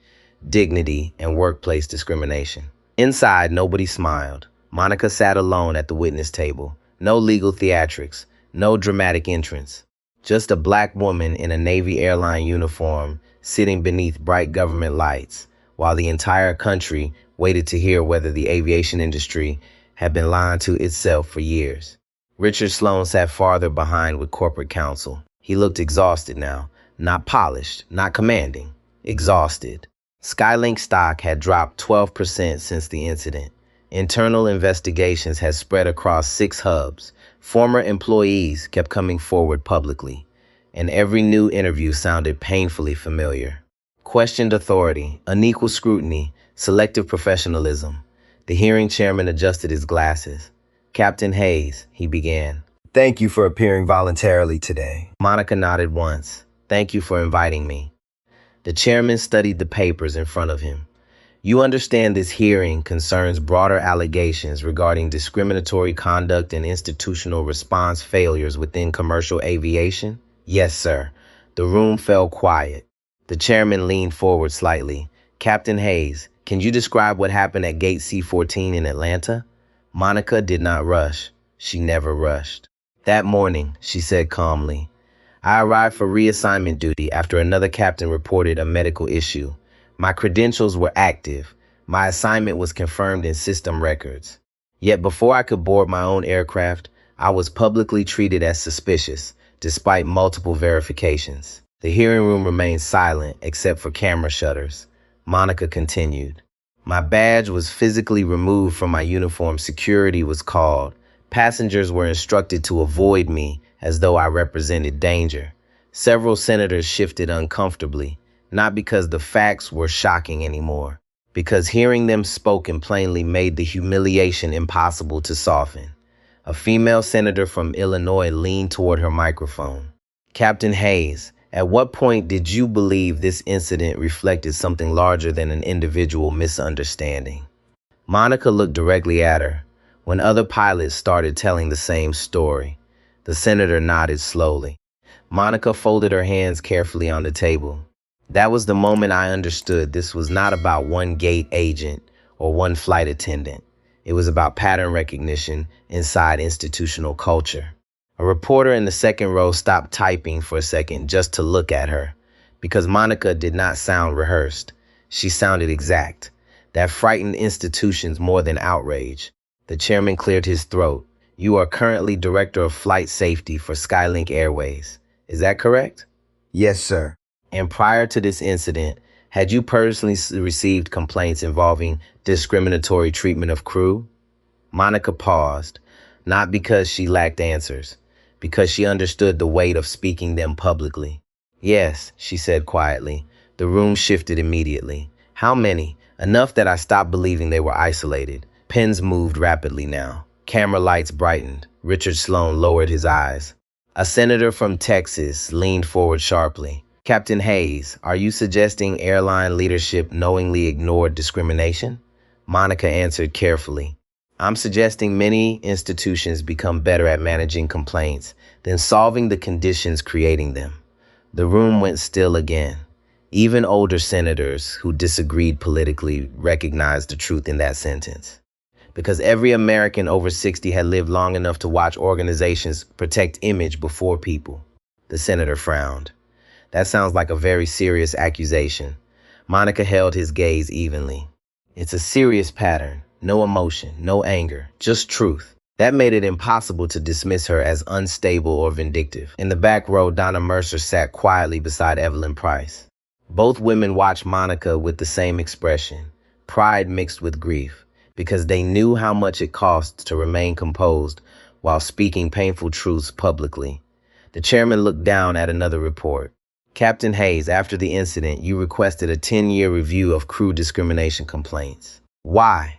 B: dignity, and workplace discrimination. Inside, nobody smiled. Monica sat alone at the witness table. No legal theatrics, no dramatic entrance. Just a black woman in a Navy airline uniform sitting beneath bright government lights, while the entire country waited to hear whether the aviation industry had been lying to itself for years. Richard Sloan sat farther behind with corporate counsel. He looked exhausted now, not polished, not commanding, exhausted. Skylink stock had dropped 12% since the incident. Internal investigations had spread across 6 hubs. Former employees kept coming forward publicly, and every new interview sounded painfully familiar. Questioned authority, unequal scrutiny, selective professionalism. The hearing chairman adjusted his glasses. "Captain Hayes," he began.
C: Thank you for appearing voluntarily today.
B: Monica nodded once. "Thank you for inviting me." The chairman studied the papers in front of him. "You understand this hearing concerns broader allegations regarding discriminatory conduct and institutional response failures within commercial aviation?" "Yes, sir." The room fell quiet. The chairman leaned forward slightly. "Captain Hayes, can you describe what happened at Gate C-14 in Atlanta?" Monica did not rush. She never rushed. "That morning," she said calmly, "I arrived for reassignment duty after another captain reported a medical issue. My credentials were active. My assignment was confirmed in system records. Yet before I could board my own aircraft, I was publicly treated as suspicious, despite multiple verifications." The hearing room remained silent except for camera shutters. Monica continued. "My badge was physically removed from my uniform. Security was called. Passengers were instructed to avoid me as though I represented danger. Several senators shifted uncomfortably, not because the facts were shocking anymore, because hearing them spoken plainly made the humiliation impossible to soften. A female senator from Illinois leaned toward her microphone. "Captain Hayes, at what point did you believe this incident reflected something larger than an individual misunderstanding?" Monica looked directly at her. When other pilots started telling the same story, the senator nodded slowly. Monica folded her hands carefully on the table. "That was the moment I understood this was not about one gate agent or one flight attendant. It was about pattern recognition inside institutional culture." A reporter in the second row stopped typing for a second just to look at her, because Monica did not sound rehearsed. She sounded exact. That frightened institutions more than outrage. The chairman cleared his throat. "You are currently director of flight safety for Skylink Airways. Is that correct?"
C: Yes, sir.
B: "And prior to this incident, had you personally received complaints involving discriminatory treatment of crew?" Monica paused, not because she lacked answers, because she understood the weight of speaking them publicly. "Yes," she said quietly. The room shifted immediately. "How many?" "Enough that I stopped believing they were isolated." Pens moved rapidly now. Camera lights brightened. Richard Sloan lowered his eyes. A senator from Texas leaned forward sharply. "Captain Hayes, are you suggesting airline leadership knowingly ignored discrimination?" Monica answered carefully. "I'm suggesting many institutions become better at managing complaints than solving the conditions creating them." The room went still again. Even older senators who disagreed politically recognized the truth in that sentence. Because every American over 60 had lived long enough to watch organizations protect image before people. The senator frowned. "That sounds like a very serious accusation." Monica held his gaze evenly. "It's a serious pattern. No emotion, no anger, just truth." That made it impossible to dismiss her as unstable or vindictive. In the back row, Donna Mercer sat quietly beside Evelyn Price. Both women watched Monica with the same expression, pride mixed with grief, because they knew how much it costs to remain composed while speaking painful truths publicly. The chairman looked down at another report. "Captain Hayes, after the incident, you requested a 10-year review of crew discrimination complaints. Why?"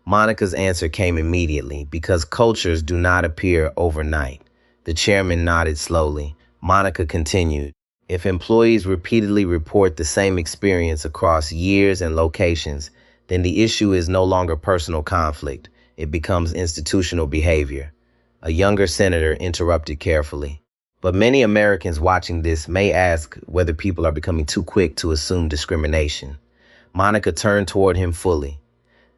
B: Monica's answer came immediately, "Because cultures do not appear overnight." The chairman nodded slowly. Monica continued. "If employees repeatedly report the same experience across years and locations, then the issue is no longer personal conflict. It becomes institutional behavior." A younger senator interrupted carefully. "But many Americans watching this may ask whether people are becoming too quick to assume discrimination." Monica turned toward him fully.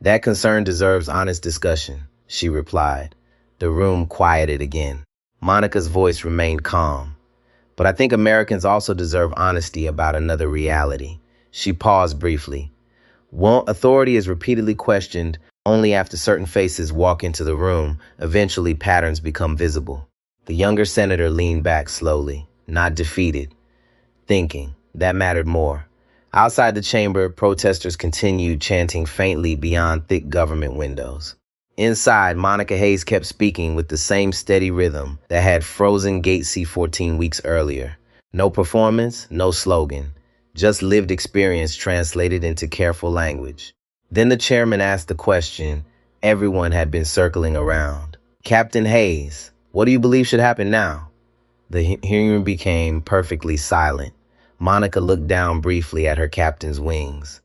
B: "That concern deserves honest discussion," she replied. The room quieted again. Monica's voice remained calm. "But I think Americans also deserve honesty about another reality." She paused briefly. "Authority is repeatedly questioned Only after certain faces walk into the room, eventually patterns become visible. The younger senator leaned back slowly, not defeated, thinking that mattered more. Outside the chamber, protesters continued chanting faintly beyond thick government windows. Inside, Monica Hayes kept speaking with the same steady rhythm that had frozen Gate C-14 weeks earlier. No performance, no slogan, just lived experience translated into careful language. Then the chairman asked the question everyone had been circling around. Captain Hayes, what do you believe should happen now? The hearing became perfectly silent. Monica looked down briefly at her captain's wings.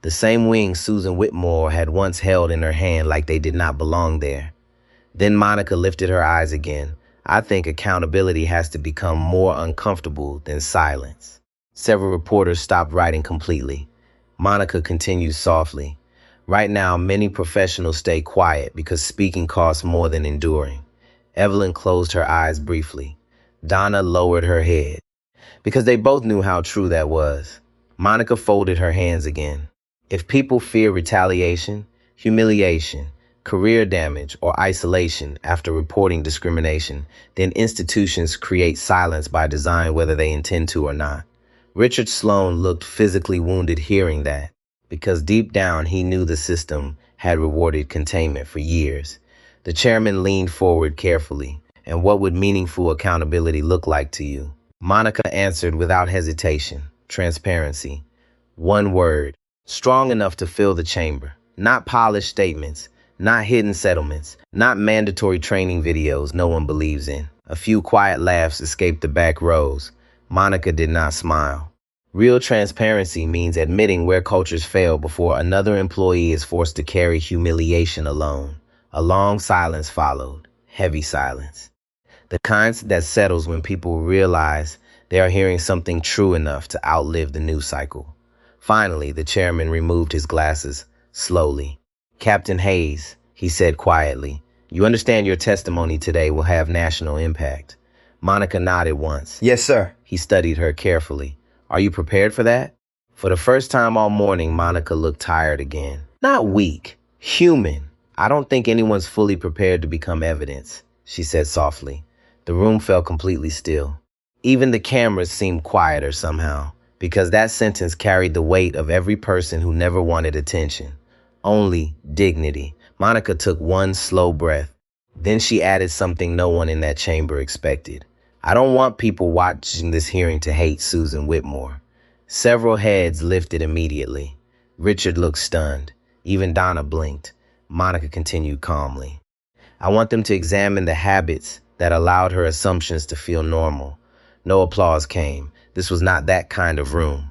B: The same wings Susan Whitmore had once held in her hand like they did not belong there. Then Monica lifted her eyes again. I think accountability has to become more uncomfortable than silence. Several reporters stopped writing completely. Monica continued softly. Right now, many professionals stay quiet because speaking costs more than enduring. Evelyn closed her eyes briefly. Donna lowered her head, because they both knew how true that was. Monica folded her hands again. If people fear retaliation, humiliation, career damage, or isolation after reporting discrimination, then institutions create silence by design whether they intend to or not. Richard Sloan looked physically wounded hearing that, because deep down he knew the system had rewarded containment for years. The chairman leaned forward carefully. And what would meaningful accountability look like to you? Monica answered without hesitation. Transparency. One word. Strong enough to fill the chamber. Not polished statements. Not hidden settlements. Not mandatory training videos no one believes in. A few quiet laughs escaped the back rows. Monica did not smile. Real transparency means admitting where cultures fail before another employee is forced to carry humiliation alone. A long silence followed. Heavy silence. The kind that settles when people realize they are hearing something true enough to outlive the news cycle. Finally, the chairman removed his glasses, slowly. Captain Hayes, he said quietly, you understand your testimony today will have national impact. Monica nodded once.
C: Yes, sir.
B: He studied her carefully. Are you prepared for that? For the first time all morning, Monica looked tired again. Not weak, human. I don't think anyone's fully prepared to become evidence, she said softly. The room fell completely still. Even the cameras seemed quieter somehow, because that sentence carried the weight of every person who never wanted attention. Only dignity. Monica took one slow breath. Then she added something no one in that chamber expected. I don't want people watching this hearing to hate Susan Whitmore. Several heads lifted immediately. Richard looked stunned. Even Donna blinked. Monica continued calmly. I want them to examine the habits that allowed her assumptions to feel normal. No applause came. This was not that kind of room.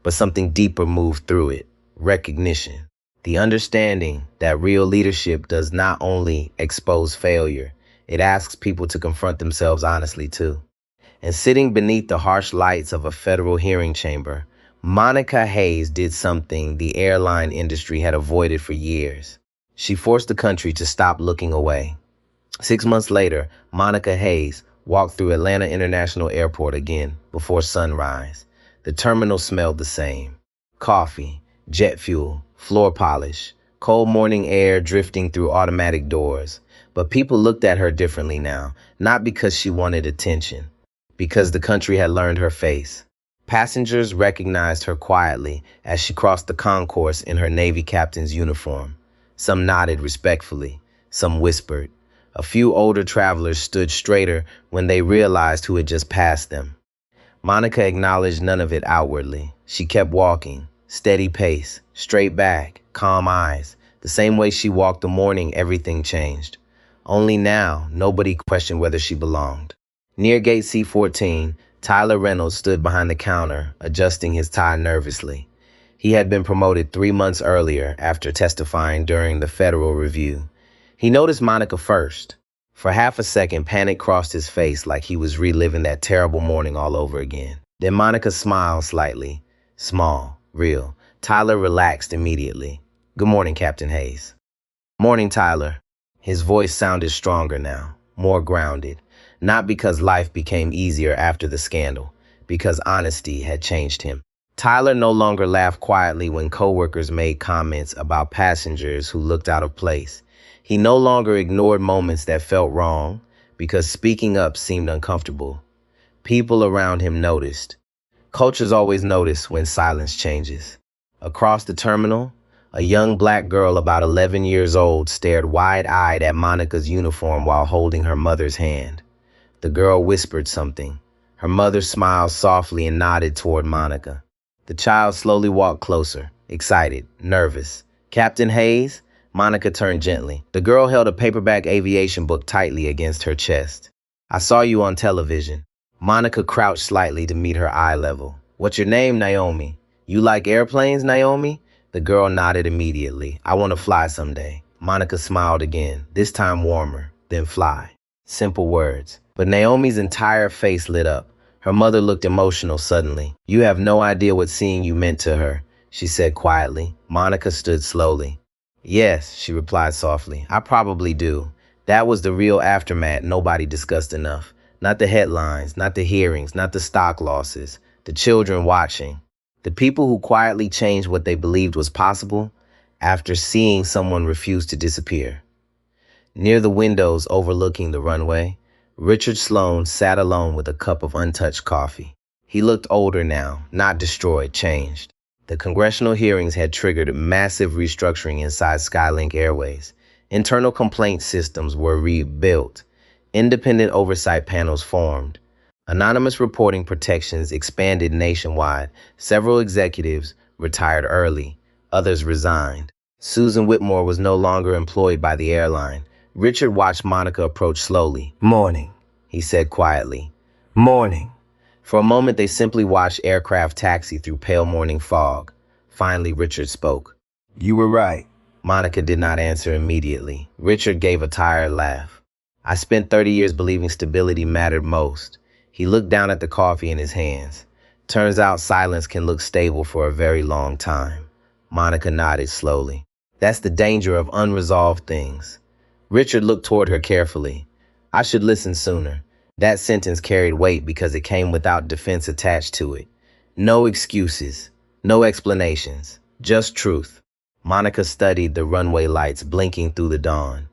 B: But something deeper moved through it. Recognition. The understanding that real leadership does not only expose failure, it asks people to confront themselves honestly too. And sitting beneath the harsh lights of a federal hearing chamber, Monica Hayes did something the airline industry had avoided for years. She forced the country to stop looking away. 6 months later, Monica Hayes walked through Atlanta International Airport again before sunrise. The terminal smelled the same. Coffee, jet fuel, floor polish, cold morning air drifting through automatic doors. But people looked at her differently now, not because she wanted attention, because the country had learned her face. Passengers recognized her quietly as she crossed the concourse in her Navy captain's uniform. Some nodded respectfully, some whispered. A few older travelers stood straighter when they realized who had just passed them. Monica acknowledged none of it outwardly. She kept walking, steady pace, straight back, calm eyes. The same way she walked the morning everything changed. Only now, nobody questioned whether she belonged. Near gate C-14, Tyler Reynolds stood behind the counter, adjusting his tie nervously. He had been promoted 3 months earlier after testifying during the federal review. He noticed Monica first. For half a second, panic crossed his face like he was reliving that terrible morning all over again. Then Monica smiled slightly. Small, real. Tyler relaxed immediately. Good morning, Captain Hayes. Morning, Tyler. His voice sounded stronger now, more grounded. Not because life became easier after the scandal, because honesty had changed him. Tyler no longer laughed quietly when coworkers made comments about passengers who looked out of place. He no longer ignored moments that felt wrong because speaking up seemed uncomfortable. People around him noticed. Cultures always notice when silence changes. Across the terminal, a young black girl about 11 years old stared wide-eyed at Monica's uniform while holding her mother's hand. The girl whispered something. Her mother smiled softly and nodded toward Monica. The child slowly walked closer, excited, nervous. "Captain Hayes?" Monica turned gently. The girl held a paperback aviation book tightly against her chest. "I saw you on television." Monica crouched slightly to meet her eye level. "What's your name, Naomi?" "You like airplanes, Naomi?" The girl nodded immediately. "I want to fly someday." Monica smiled again, this time warmer. "Then fly." Simple words. But Naomi's entire face lit up. Her mother looked emotional suddenly. "You have no idea what seeing you meant to her," she said quietly. Monica stood slowly. "Yes," she replied softly, "I probably do. That was the real aftermath nobody discussed enough. Not the headlines, not the hearings, not the stock losses. The children watching. The people who quietly changed what they believed was possible after seeing someone refuse to disappear." Near the windows overlooking the runway, Richard Sloan sat alone with a cup of untouched coffee. He looked older now, not destroyed, changed. The congressional hearings had triggered massive restructuring inside Skylink Airways. Internal complaint systems were rebuilt. Independent oversight panels formed. Anonymous reporting protections expanded nationwide. Several executives retired early. Others resigned. Susan Whitmore was no longer employed by the airline. Richard watched Monica approach slowly.
C: "Morning.
B: He said quietly.
C: Morning."
B: For a moment, they simply watched aircraft taxi through pale morning fog. Finally, Richard spoke.
C: "You were right."
B: Monica did not answer immediately. Richard gave a tired laugh. "I spent 30 years believing stability mattered most." He looked down at the coffee in his hands. "Turns out silence can look stable for a very long time." Monica nodded slowly. "That's the danger of unresolved things." Richard looked toward her carefully. "I should listen sooner." That sentence carried weight because it came without defense attached to it. No excuses, no explanations, just truth. Monica studied the runway lights blinking through the dawn.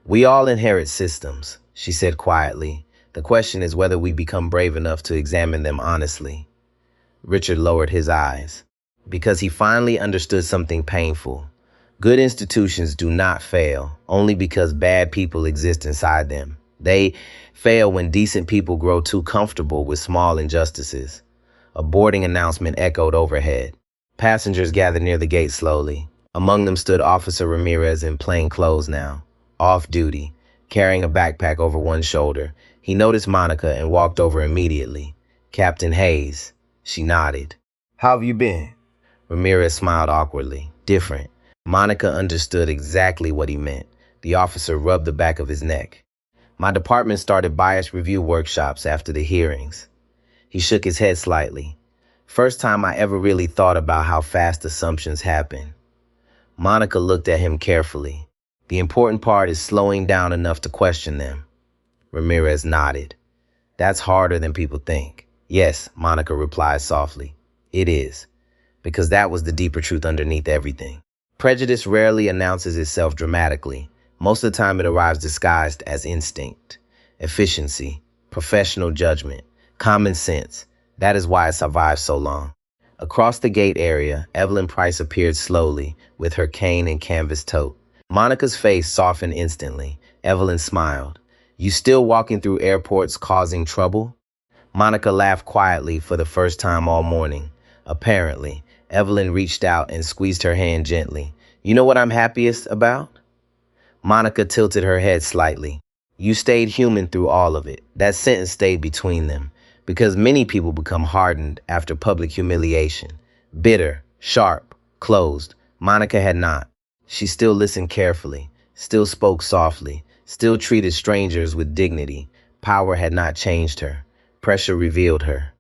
B: "We all inherit systems," she said quietly. "The question is whether we become brave enough to examine them honestly." Richard lowered his eyes because he finally understood something painful. Good institutions do not fail only because bad people exist inside them. They fail when decent people grow too comfortable with small injustices. A boarding announcement echoed overhead. Passengers gathered near the gate slowly. Among them stood Officer Ramirez in plain clothes now, off duty, carrying a backpack over one shoulder. He noticed Monica and walked over immediately. "Captain Hayes." She nodded.
C: "How have you been?"
B: Ramirez smiled awkwardly. "Different." Monica understood exactly what he meant. The officer rubbed the back of his neck. "My department started bias review workshops after the hearings." He shook his head slightly. "First time I ever really thought about how fast assumptions happen." Monica looked at him carefully. "The important part is slowing down enough to question them." Ramirez nodded. "That's harder than people think." "Yes," Monica replied softly. "It is. Because that was the deeper truth underneath everything. Prejudice rarely announces itself dramatically. Most of the time it arrives disguised as instinct, efficiency, professional judgment, common sense. That is why it survived so long." Across the gate area, Evelyn Price appeared slowly with her cane and canvas tote. Monica's face softened instantly. Evelyn smiled. "You still walking through airports causing trouble?" Monica laughed quietly for the first time all morning. Apparently, Evelyn reached out and squeezed her hand gently. "You know what I'm happiest about?" Monica tilted her head slightly. "You stayed human through all of it." That sentence stayed between them, because many people become hardened after public humiliation. Bitter, sharp, closed. Monica had not. She still listened carefully, still spoke softly, still treated strangers with dignity. Power had not changed her. Pressure revealed her.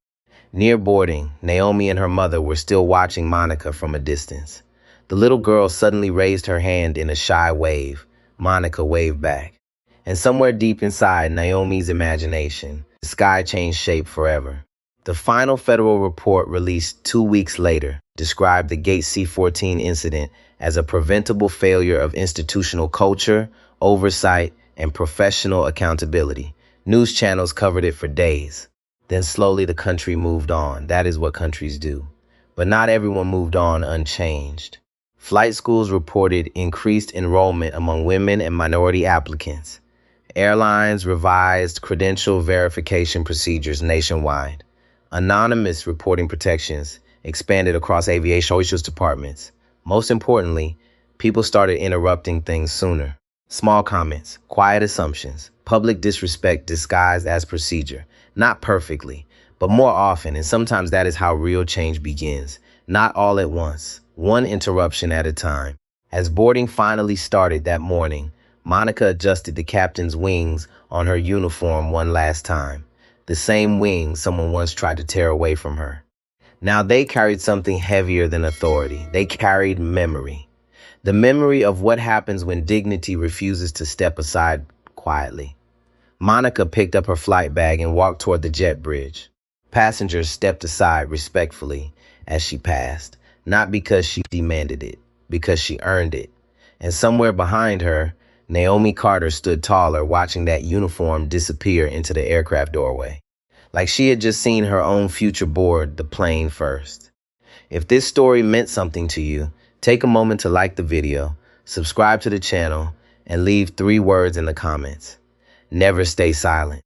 B: Near boarding, Naomi and her mother were still watching Monica from a distance. The little girl suddenly raised her hand in a shy wave. Monica waved back. And somewhere deep inside Naomi's imagination, the sky changed shape forever. The final federal report released 2 weeks later described the Gate C-14 incident as a preventable failure of institutional culture, oversight, and professional accountability. News channels covered it for days. Then slowly the country moved on. That is what countries do. But not everyone moved on unchanged. Flight schools reported increased enrollment among women and minority applicants. Airlines revised credential verification procedures nationwide. Anonymous reporting protections expanded across aviation departments. Most importantly, people started interrupting things sooner. Small comments, quiet assumptions, public disrespect disguised as procedure. Not perfectly, but more often, and sometimes that is how real change begins. Not all at once, one interruption at a time. As boarding finally started that morning, Monica adjusted the captain's wings on her uniform one last time. The same wings someone once tried to tear away from her. Now they carried something heavier than authority. They carried memory. The memory of what happens when dignity refuses to step aside quietly. Monica picked up her flight bag and walked toward the jet bridge. Passengers stepped aside respectfully as she passed, not because she demanded it, because she earned it. And somewhere behind her, Naomi Carter stood taller, watching that uniform disappear into the aircraft doorway. Like she had just seen her own future board the plane first. If this story meant something to you, take a moment to like the video, subscribe to the channel, and leave 3 words in the comments. Never stay silent.